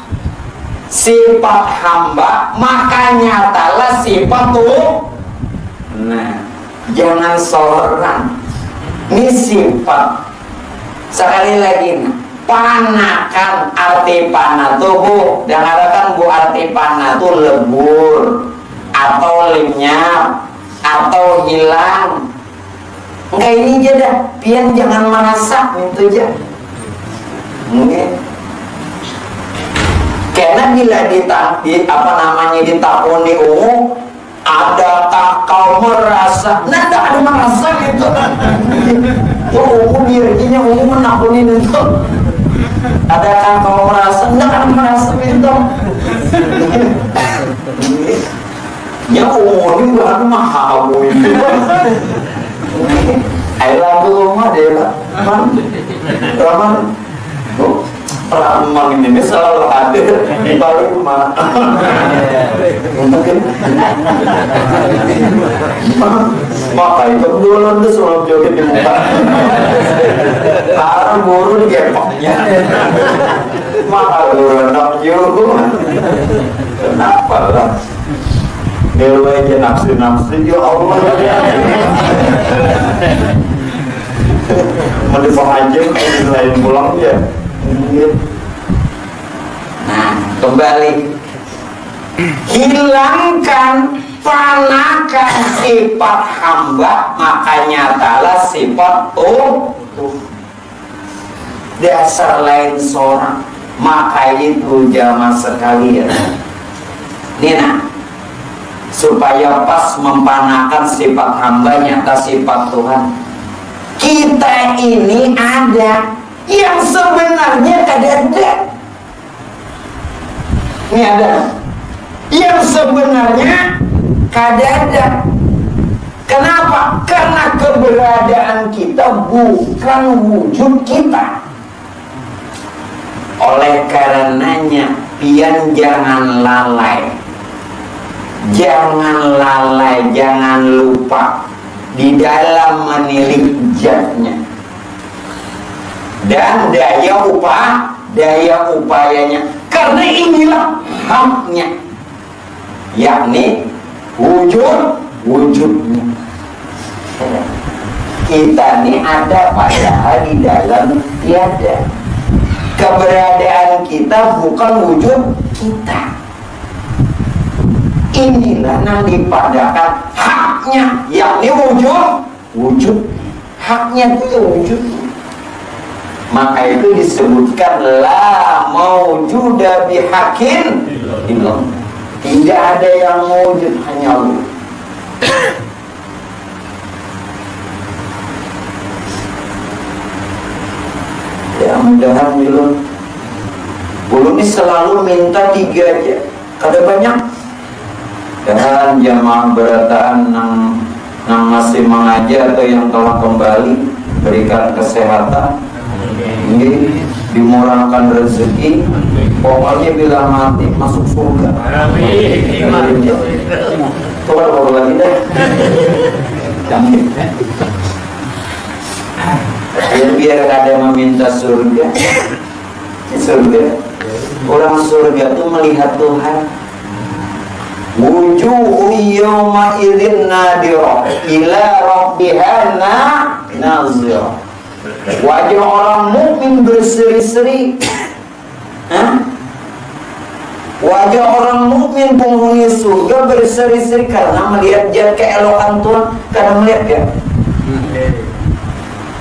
sifat hamba, maka nyatalah sifat Tuhan. Nah, jangan seorang. Ini sifat. Sekali lagi, panakan arti panah tubuh. Dengarkan bu, arti panah itu lebur atau lenyap atau hilang. Enggak ini aja dah. Pian jangan merasa itu aja. Mungkin. Karena bila ditakuni ungu, adakah kau merasa? Nah, tak ada merasa gitu. Ungu dirinya ungu menakunin itu. Adakah kau merasa? Nah, ada merasa gitu. Ya ungu ini bukan mahal itu. Air lagu rumah dia lah. Raman. Ramang ini selalu ada di balik rumah. Mungkin maka itu dulu tuh selalu joget di muka. Karena buru di gepoknya. Maka dulu enak juga. Kenapa lah? Kalau aja nafsu ya Allah. Mau dipengajem lain pulang ya. Nah, kembali hilangkan, panakan sifat hamba, maka nyatalah sifat Tuhan. Dasar lain seorang. Maka itu jamaah sekalian, Nina, supaya pas mempanakan sifat hambanya atas sifat Tuhan. Kita ini ada yang sebenarnya ada. Ini ada yang sebenarnya ada. Kenapa? Karena keberadaan kita bukan wujud kita. Oleh karenanya, pian jangan lalai. Jangan lalai, jangan lupa di dalam menilik zatnya. Dan daya upayanya. Karena inilah haknya, yakni wujudnya. Kita ini ada padahal di dalam tiada. Keberadaan kita bukan wujud kita. Inilah yang dipadakan haknya, yakni wujud. Haknya itu wujud. Maka itu disebutkan la maujuda bihakin illallah. Tidak ada yang wujud, hanya Allah. Ya mudah-mudahan belum ini selalu minta 3 aja. Kada banyak. Dan jamaah berataan yang masih mengajar atau yang telah kembali, berikan kesehatan, dimurahkan rezeki, pokoknya bila mati masuk surga. Amin. Coba lagi deh. Biar ada meminta surga. Orang surga itu melihat Tuhan. Wujuhu yawma idzin nadira ila rabbiha nazira. Wajah orang mukmin berseri-seri. Wajah orang mukmin penghuni surga berseri-seri karena melihat zat keelokan Tuhan, karena melihat ya.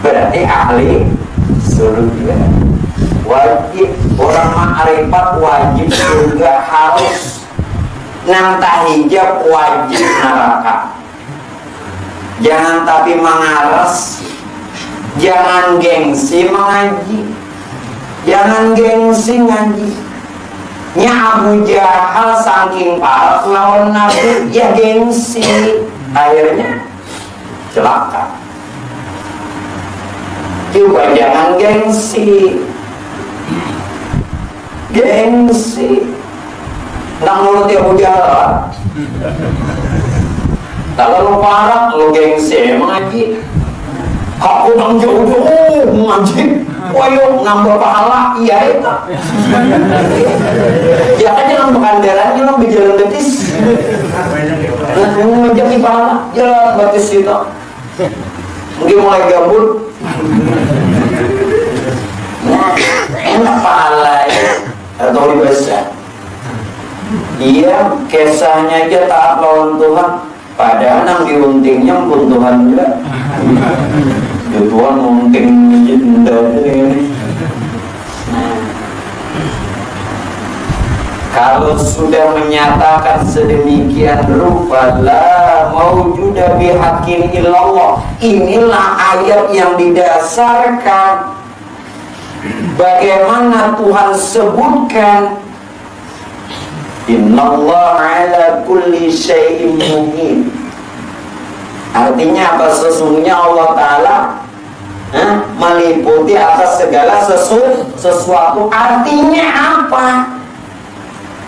Berarti ahli surga. Wajib orang ma'rifat, wajib surga, harus nang tahijab, wajib neraka. Jangan tapi mengaras, jangan gengsi mengaji, jangan gengsi ngaji. Nya Abu Jahal saking parah lawan Nabi, ya gengsi, akhirnya celaka. Coba jangan gengsi. Nang mulut Abu Jahal. Kalau lo parah, lo gengsi mengaji. Aku nang jauh-jauh mengaji. Wayo nambah pahala, iya itu. Ya aja nang bekandaran, lo berjalan betis. Nah, menjadi pahala, jalan betis itu. Mungkin mulai gabut. Nah, enak pahala ya. Atau lebih besar. Iya, kisahnya aja taat lawan Tuhan. Padahal nang diuntingnya pun Tuhan juga. Ya Tuhan unting jenda ini. Kalau sudah menyatakan sedemikian rupa, la maujuda bihaqqin illallah. Inilah ayat yang didasarkan bagaimana Tuhan sebutkan innallaha ala kulli syai'in muqim. Artinya apa? Sesungguhnya Allah Ta'ala meliputi atas segala sesuatu. Artinya apa?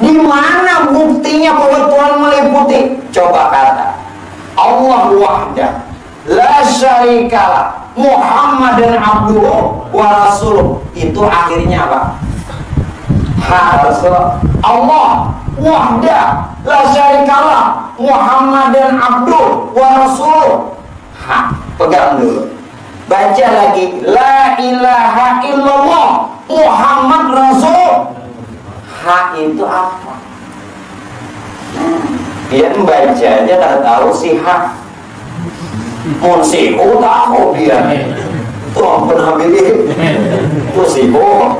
Di mana buktinya bahwa Tuhan meliputi? Coba kata Allah wahdah la syarikalah Muhammadan abduhu wa rasuluh. Itu akhirnya apa? Allah wahdah la syarikalah Muhammadan abduhu wa rasuluh. Pegang dulu. Baca lagi la ilaha illallah Muhammad rasul. Itu apa? Dia membaca aja tak tahu si hak. Monsiku tahu dia. Tuh pernah pilih. Tuh siku.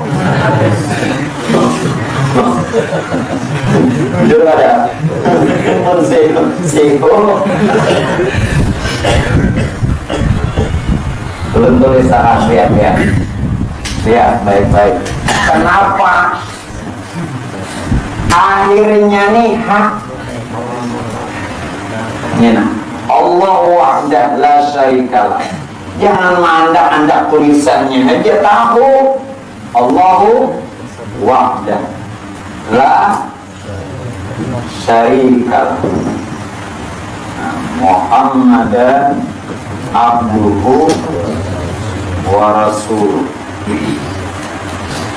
Wujud ada. Belum tulis tangan, lihat baik-baik. Kenapa akhirnya nih Allah wahdah la syarikalah. Jangan mandak-mandak tulisannya aja tahu. Allahu wahdah la syarikalah. Muhammadan abduhu wa rasuluh.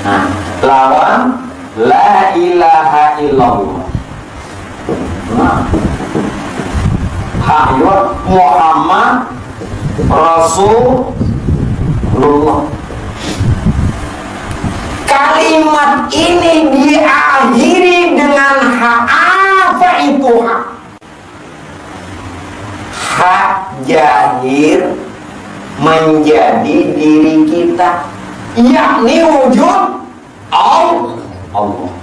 Nah, lawan la ilaha illallah. Nah, hayat Muhammad Rasulullah. Kalimat ini diakhiri dengan apa itu hak? Hak jahir menjadi diri kita, yakni wujud Allah.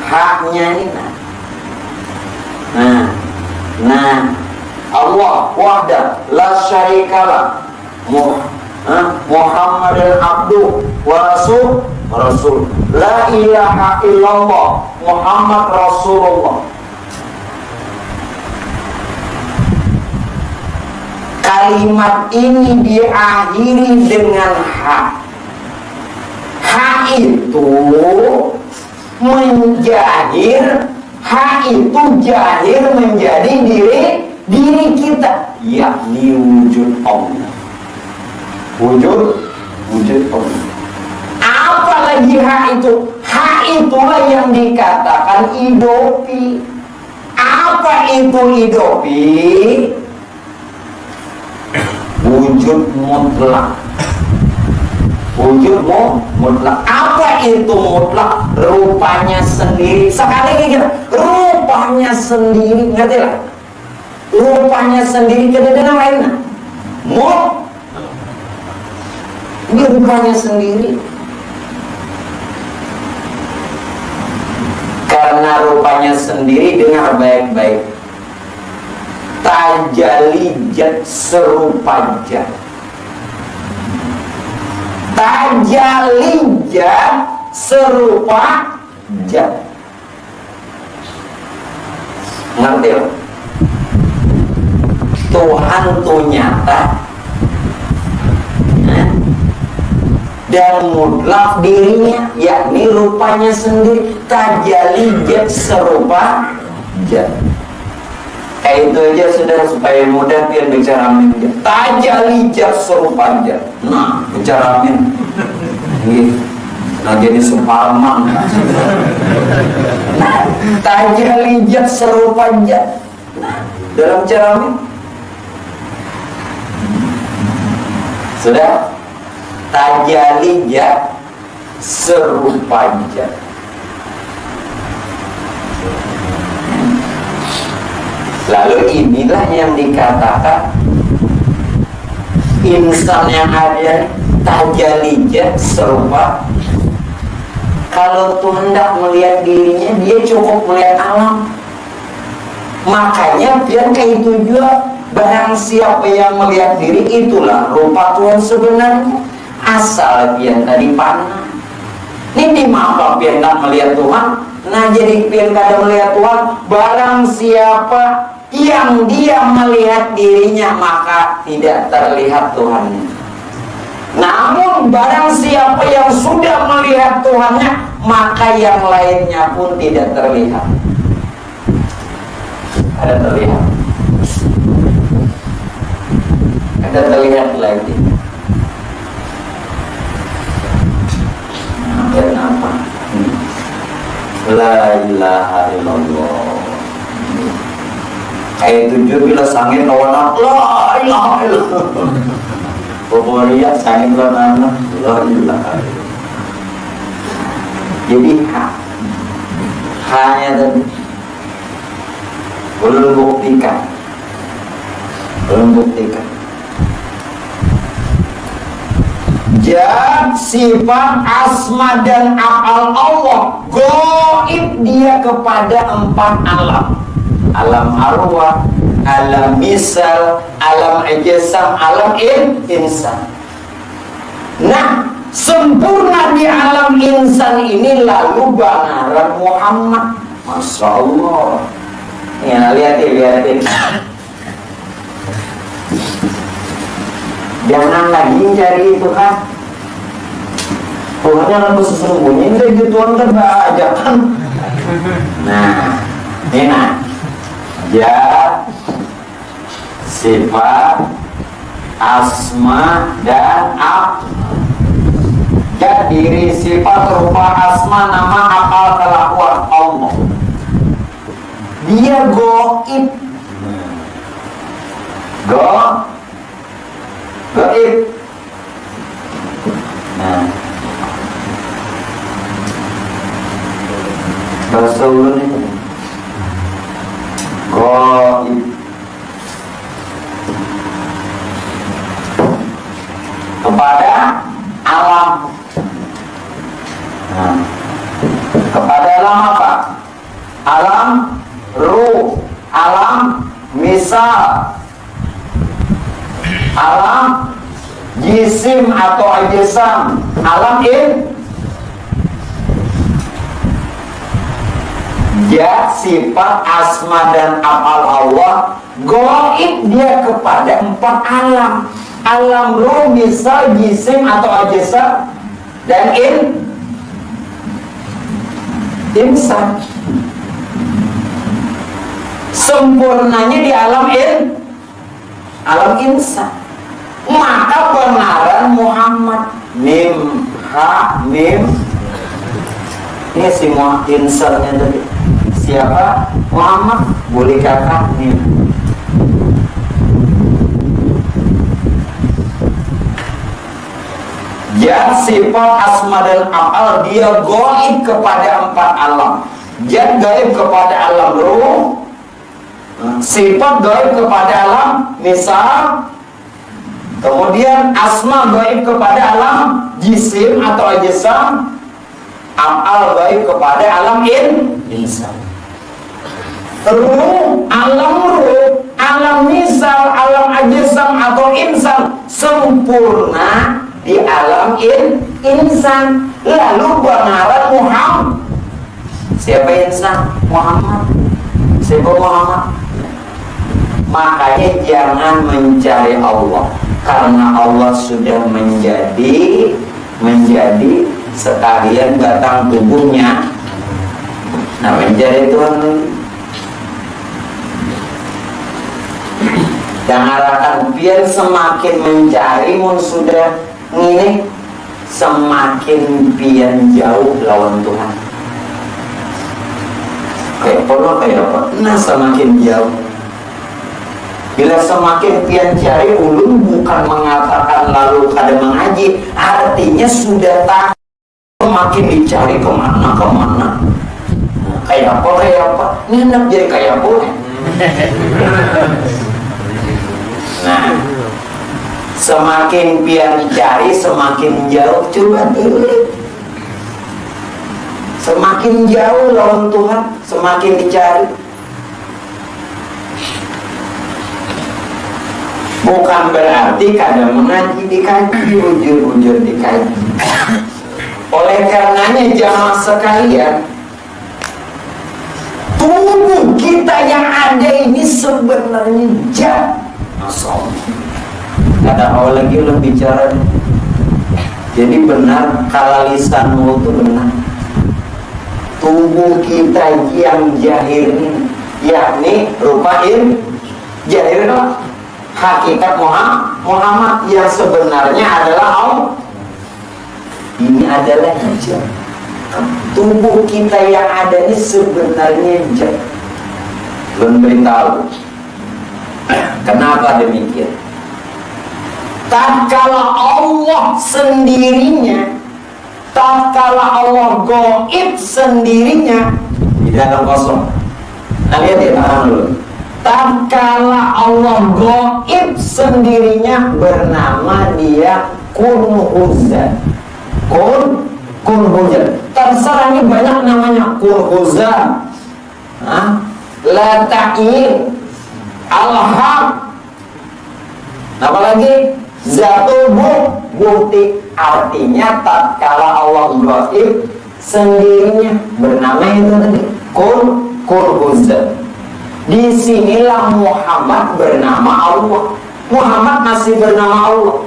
Haknya ini Allah wahdah la syarikalah. Muhammadun abdu wa rasul la ilaha illallah Muhammad Rasulullah. Kalimat ini diakhiri dengan hak. Hak itu menjahir, hak itu jahir menjadi diri kita, yakni wujud Allah. Wujud Allah. Apalagi hak itu? Hak itulah yang dikatakan idopi. Apa itu idopi? Wujud mutlak. Wujud mutlak. Apa itu mutlak? Rupanya sendiri. Sekali lagi rupanya sendiri, ngerti lah? Rupanya sendiri, kadang-kadang lainnya ini rupanya sendiri. Karena rupanya sendiri, dengar baik-baik. Tajalijat serupa jat. Tajalijat serupa jat. Ngerti loh? Tuhan itu nyata dan mutlak dirinya, yakni rupanya sendiri. Tajalijat serupa jat. Itu aja sudah, supaya mudah biar bicara amin. Tajalijat serupa jat. Nah, bicara amin. Nah, jadi Suparman. Nah, tajalijat serupa jat. Nah, dalam bicara amin sudah. Tajalijat serupa jat. Lalu inilah yang dikatakan insan yang ada tajalijat serupa. Kalau Tuhan hendak melihat dirinya, dia cukup melihat alam. Makanya biar kayak itu juga, barang siapa yang melihat diri, itulah rupa Tuhan sebenarnya. Asal pian tadi panah. Ini dimapa pian tak melihat Tuhan. Nah, jadi pian kada melihat Tuhan. Barang siapa yang dia melihat dirinya, maka tidak terlihat Tuhannya. Namun barang siapa yang sudah melihat Tuhannya, maka yang lainnya pun tidak terlihat. Ada terlihat. Ada terlihat lagi. Dan apa? La ilaha illallah. Ayat 7 bila sangin lawan la ilaha illallah. Pokoknya sangin lawan la ilaha illallah. Jadi hanya tadi belum buktikan. Zat, sifat, asma dan af'al Allah gaib dia kepada 4 alam. Alam arwah, alam misal, alam ajsam, alam insan. Nah, sempurna di alam insan ini lalu banaran Muhammad. Masya Allah. Ya, lihatin. Jangan lagi cari itu kan. Tuhannya lalu sesungguhnya itu Tuhan terbak aja kan. Nah, ini nah. Zat, sifat, asma dan af'al. Zat, diri, sifat, rupa, asma, nama, af'al, kelakuan Allah. Dia gaib. Gaib. Nah, bahasa ulun ini gaib. Kepada alam. Nah, kepada alam apa? Alam ruh, alam misal, alam jisim atau ajsam, alam Zat, sifat, asma dan af'al Allah gaib dia kepada 4 alam. Alam ruh, misal, jisim atau ajsam dan insan. Sempurnanya di alam insan. Maka benaran Muhammad mim ha mim. Ini semua insannya tadi. Siapa? Muhammad, boleh kata mim. Zat, sifat, asma dan af'al dia gaib kepada 4 alam. Zat gaib kepada alam ruh, sifat gaib kepada alam misal, kemudian asma gaib kepada alam jisim atau ajsam, af'al gaib kepada alam insan. Ruh, alam misal, alam ajsam atau insan sempurna di alam insan. Lalu benaran Muhammad. Siapa insan? Muhammad. Siapa Muhammad? Makanya jangan mencari Allah, karena Allah sudah menjadi sekalian batang tubuhnya. Nah, mencari Tuhan yang arahkan biar semakin mencari mun sudah ini semakin pian jauh lawan Tuhan. Kayak apa? Nah, semakin jauh. Bila semakin pian cari, ulun bukan mengatakan lalu kada mengaji, artinya sudah tak semakin dicari kemana. Nah, kayak apa? Nyenak jadi kayak apa? Nah, semakin pian dicari, semakin jauh. Coba dulu. Semakin jauh lawan Tuhan, semakin dicari. Bukan berarti kadang mengaji dikaji, ujur-ujur dikaji. Oleh karenanya jamaah sekalian, tubuh kita yang ada ini sebenarnya jauh. Masya Allah. Kata Allah lagi lo bicara. Jadi benar kalau lisanmu itu benar. Tubuh kita yang jahir ini, yakni rupain jahir itu hakikat Muhammad yang sebenarnya adalah Allah. Ini adalah hijab. Tubuh kita yang ada ini sebenarnya hijab. Belum beritahu. Kenapa demikian? Tatkala Allah sendirinya, tatkala Allah gaib sendirinya di dalam kosong. Nah, lihat ya, tahan dulu. Tatkala Allah gaib sendirinya bernama dia kun huzan. Kun huzan. Terserah ini banyak namanya kun huzan. La ta'in, al-haq. Apalagi zatul bukti, artinya tatkala Allah gaib sendirinya bernama itu tadi kun huzan. Disinilah Muhammad bernama Allah. Muhammad masih bernama Allah.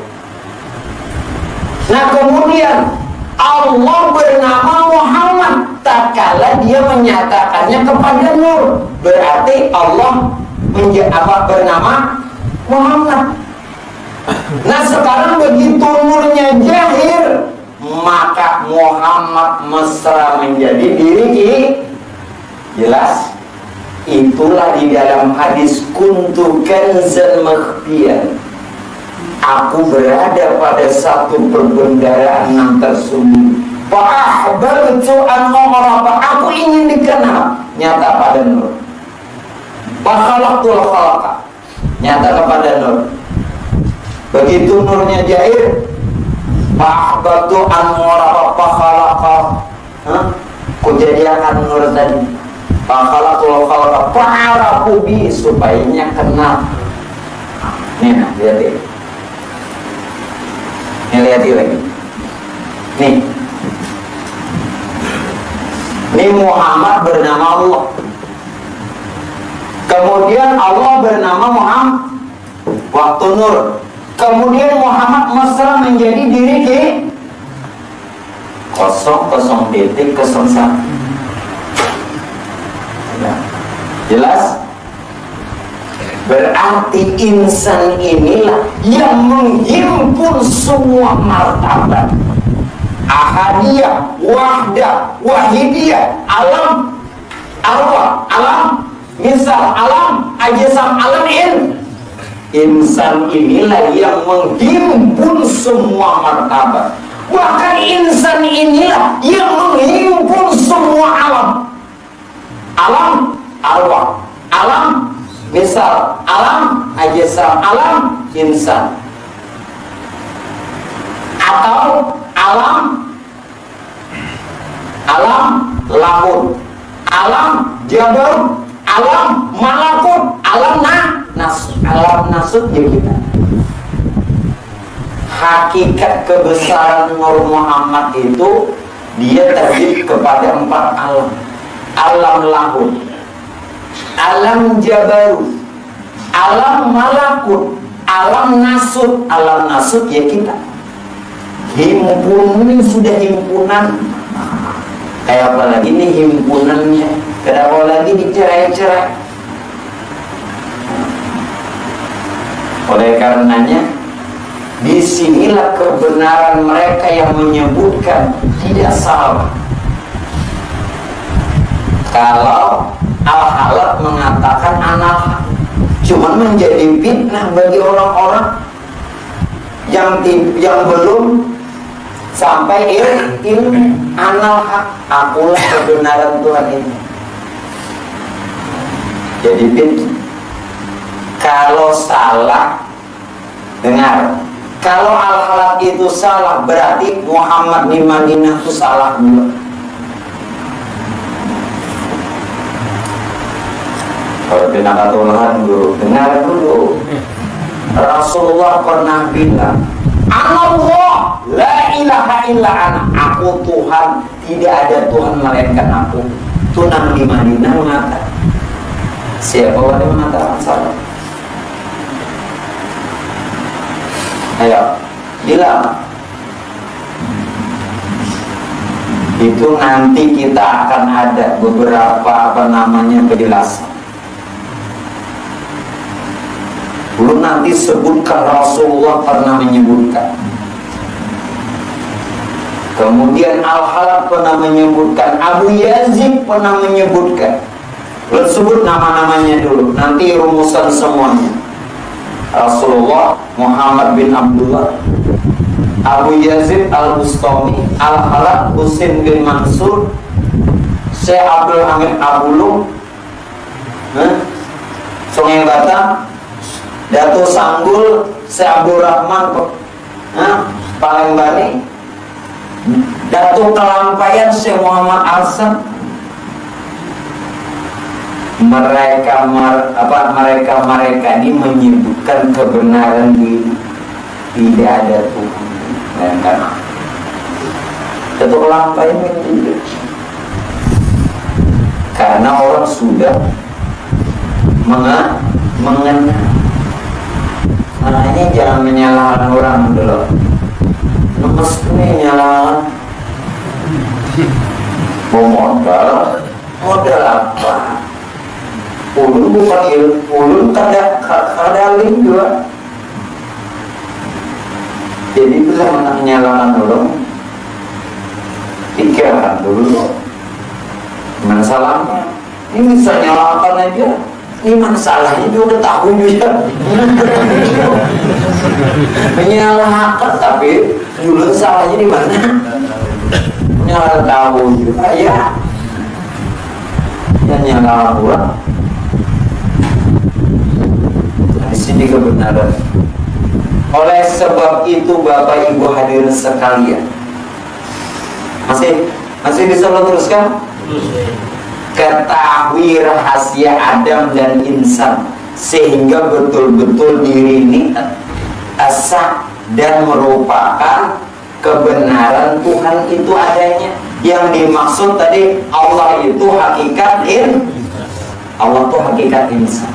Nah kemudian Allah bernama Muhammad tatkala dia menyatakannya kepada Nur, berarti Allah bernama Muhammad. Nah sekarang begitu Nurnya jahir, maka Muhammad mesra menjadi diri. Jelas? Itulah di dalam hadis kuntu kanzan makhfiyan. Aku berada pada satu perbendaharaan yang tersembunyi. Fa'ahbabtu an u'rafa. Aku ingin dikenal. Nyata pada Nur. Fakhalaqtul khalaqa. Nyata kepada Nur. Begitu Nurnya jahir, fa'ahbabtu an u'rafa fakhalaqa. Kejadian Nur tadi. Fakhalaqtul khalaqa fa'arafu bi, supaya kenal. Nih, lihat ini. Lihat lagi. Ini Muhammad bernama Allah. Kemudian Allah bernama Muhammad waktu Nur. Kemudian Muhammad mesra menjadi diri 00.01. Jelas? Berarti insan inilah yang menghimpun semua martabat ahadiyah, wahdah, wahidiyah, alam, arwah, alam, misal, alam, ajsam, alam, insan inilah yang menghimpun semua martabat. Bahkan insan inilah yang menghimpun semua alam. Alam, arwah, alam, misal, alam, ajsam, alam, insan. Atau alam lahud, alam jabar, alam malakut, alam nasut ya kita. Hakikat kebesaran Nur Muhammad itu dia terdiri kepada 4 alam. Alam lahud, alam jabarut, alam malakut, alam nasut. Alam nasut ya kita. Himpun ini sudah himpunan. Kayak apa lagi nih himpunannya? Kenapa lagi dicerai-cerai? Oleh karenanya, disinilah kebenaran mereka yang menyebutkan tidak salah. Kalau Al-Halab mengatakan anak, cuman menjadi fitnah bagi orang-orang yang belum sampai ilmu anal-haq. Akulah kebenaran Tuhan ini. Jadi fitnah. Kalau salah, dengar. Kalau Al-Halab itu salah, berarti Muhammad di Madinah itu salah juga. Kalau kata Tuhan dulu, dengar dulu. Rasulullah pernah bilang, Allah, la ilaha illa ana. Aku Tuhan, tidak ada Tuhan melainkan aku. Tunang di Madinah mengatakan. Siapa yang mengatakan salah? Ayo, bilang. Itu nanti kita akan ada beberapa penjelasan. Belum nanti sebutkan Rasulullah pernah menyebutkan. Kemudian Al-Halab pernah menyebutkan, Abu Yazid pernah menyebutkan. Belum sebut nama-namanya dulu, nanti rumusan semuanya. Rasulullah, Muhammad bin Abdullah, Abu Yazid Al-Bustami, Al-Halab Husin bin Mansur, Syekh Abdul Hamid Abulung, Sungai Batam, Dato Sanggul, Syekh Abdul Rahman, Palembang, Datuk Kelampaian Syekh Muhammad Arsan. Mereka ini menyebutkan kebenaran diri, tidak ada Tuhan. Bayangkan, Datuk Kelampaian menyebut, karena orang sudah mengenal. Makanya jangan menyalahkan orang dulu. Lemes nih nyalahkan. Mau modal apa? Ulun bukan ilmu, ulun kada link juga. Jadi bila menyalahkan orang, pikirkan dulu. Masalahnya, ini bisa nyalakan aja. Ini masalahnya juga tahu juga. Menyalahkan tapi dulu salahnya di mana? Nyalah tahu juga ya. Dan nyalah orang. Di sini kebenaran. Oleh sebab itu Bapak Ibu hadirin sekalian, masih bisa lo teruskan? Ketahui rahasia Adam dan insan, sehingga betul-betul diri ini asa dan merupakan kebenaran Tuhan itu adanya. Yang dimaksud tadi Allah itu hakikat Allah itu hakikat insan.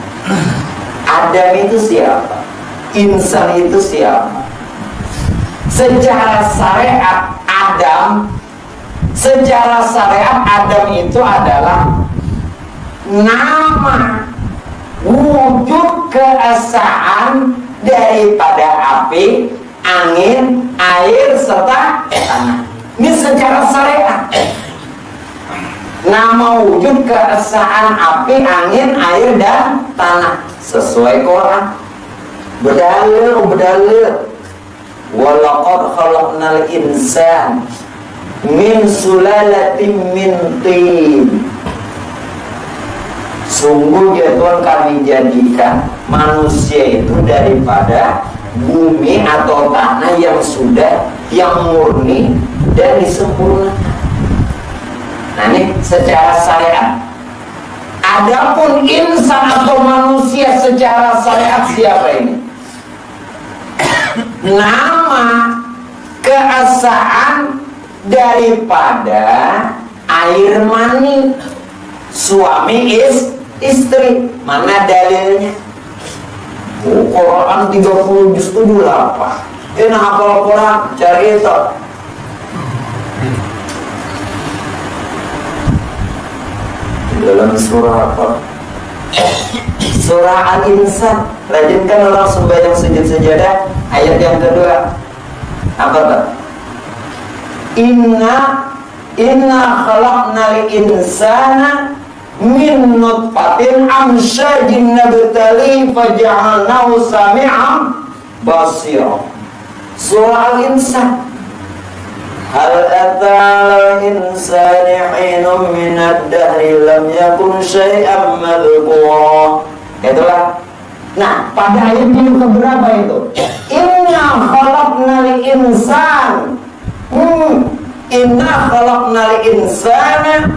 Adam itu siapa? Insan itu siapa? Secara syariat Adam itu adalah nama wujud keesaan daripada api, angin, air, serta tanah. Ini secara syariat. Nama wujud keesaan api, angin, air, dan tanah sesuai Quran. Berdalil. Walaqad khalaqnal insan min sulalatin min tin. Sungguh ya Tuhan, kami jadikan manusia itu daripada bumi atau tanah yang murni dan disempurnakan. Nah ini secara syariat. Adapun insan atau manusia secara syariat siapa ini? Nama keesaan daripada air mani suami istri. Mana dalilnya? Quran 30 juz 78. Ini hafal Quran, cari itu. Dalam surah apa? Surah Al-Insan. Rajinkan orang sembahyang sujud sajadah. Ayat yang kedua apa Pak? Inna khalaqnal insana min nutfatin amsyajin nabtali faja'alnahu sami'an basira. Surah Al-Insan. Hal atal insani hinum minad dahri lam yakun syai'an madhkura. Itulah. Nah, pada ayat yang keberapa itu? Inna khalaqnal insan. Inna khalaqnal insana.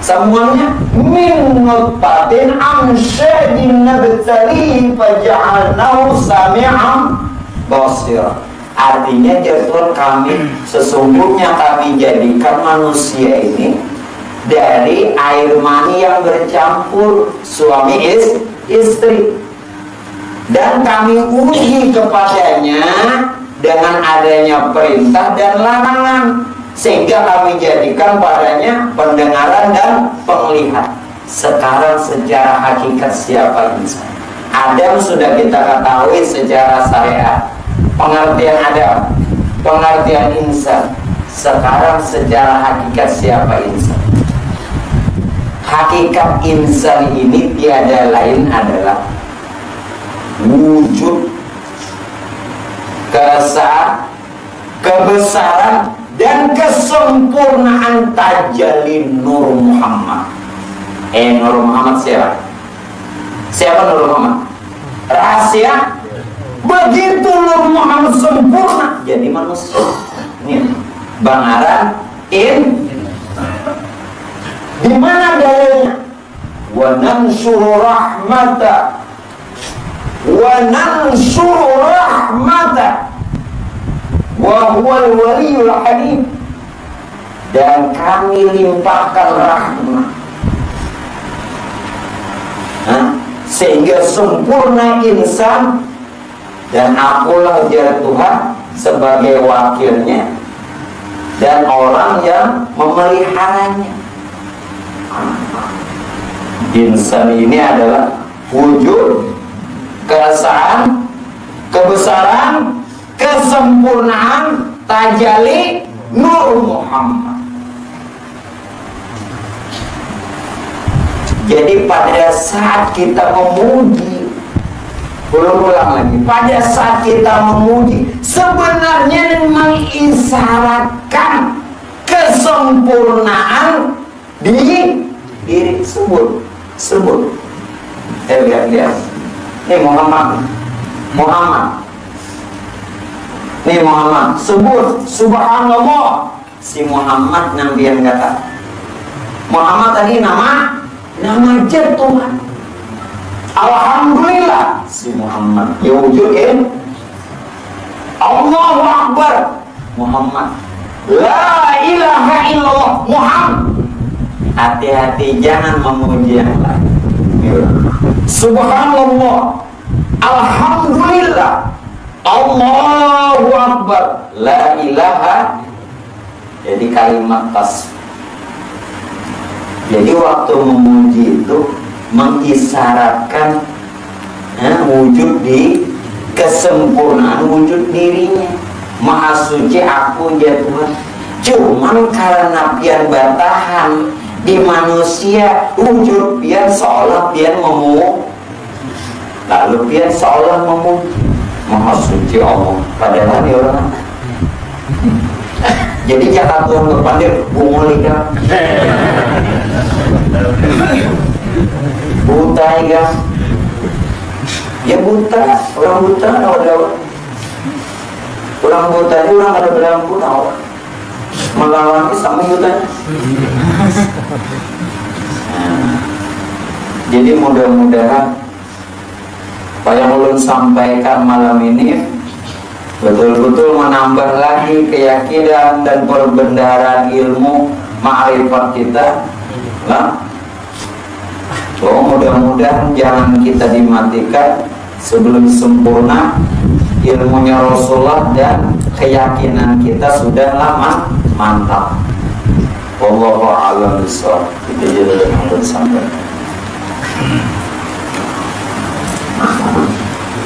Semuanya min nutfatin amsyajin nabtali faja'alnahu sami'an basira. Artinya Tuhan kami, sesungguhnya kami jadikan manusia ini dari air mani yang bercampur suami istri, dan kami uji kepadanya dengan adanya perintah dan larangan, sehingga kami jadikan padanya pendengaran dan penglihatan. Sekarang secara hakikat siapa insan? Adam sudah kita ketahui secara syariat, pengertian Adam, pengertian insan. Sekarang secara hakikat siapa insan? Hakikat insan ini tiada lain adalah wujud keesaan, kebesaran, dan kesempurnaan tajalli Nur Muhammad. Nur Muhammad siapa? Siapa Nur Muhammad? Rahasia. Begitu Nur Muhammad Muhammad sempurna jadi manusia. Ini Bang Aran di mana dalilnya? Wa nansuru rahmata wa huwal waliyul halim, dan kami limpahkan rahmat sehingga sempurna insan, dan akulah ya Tuhan sebagai wakilnya dan orang yang memeliharanya. Insan ini adalah wujud keesaan, kebesaran, kesempurnaan tajalli Nur Muhammad. Jadi pada saat kita memuji, ulang lagi, pada saat kita memuji sebenarnya mengisyaratkan kesempurnaan di diri. Sebut lihat ini Muhammad sebut subhanallah. Si Muhammad Nabi yang kata Muhammad tadi nama aja Tuhan. Alhamdulillah si Muhammad ya wujudin. Allahu Akbar Muhammad, la ilaha illallah Muhammad. Hati-hati jangan memuji yang lain. Subhanallah, alhamdulillah, Allahu Akbar, la ilaha. Jadi kalimat tasbih. Jadi waktu memuji itu mengisyaratkan wujud di kesempurnaan wujud dirinya. Maha suci aku ya Tuhan. Cuman karena pian batahan di manusia wujud pian seolah pian memuji, lalu pian seolah memuji Maha suci Allah, padahal dia orang. Jadi jangan Tuhan berpandir bungul ikan buta ikan ya buta, orang buta orang buta itu orang ada dalam buta melawan sama buta. Jadi mudah-mudahan apa yang ulun sampaikan malam ini betul-betul menambah lagi keyakinan dan perbendaharaan ilmu ma'rifat kita. Mudah-mudahan jangan kita dimatikan sebelum sempurna ilmunya Rasulullah dan keyakinan kita sudah lama mantap. Wallahu a'lam bishawab. Itu jadi yang harus sampaikan.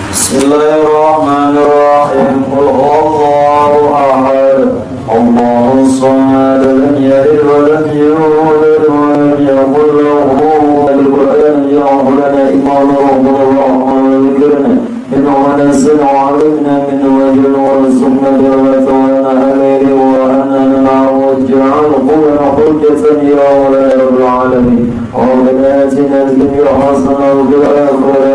Bismillahirrahmanirrahim. Qul huwallahu ahad. Allahus samad. Lam yalid wa lam yulad wa lam yakul lahu kufuwan ahad. Lana imanan Rabbul rahman dhikrana. Inna nazzalna 'alaina min wajhin wa rasulna dawata wa nahari wa anna waj'al qulna hujjatan ya rabbal alamin. Wa atina fid dunya hasanatan wa fil akhirati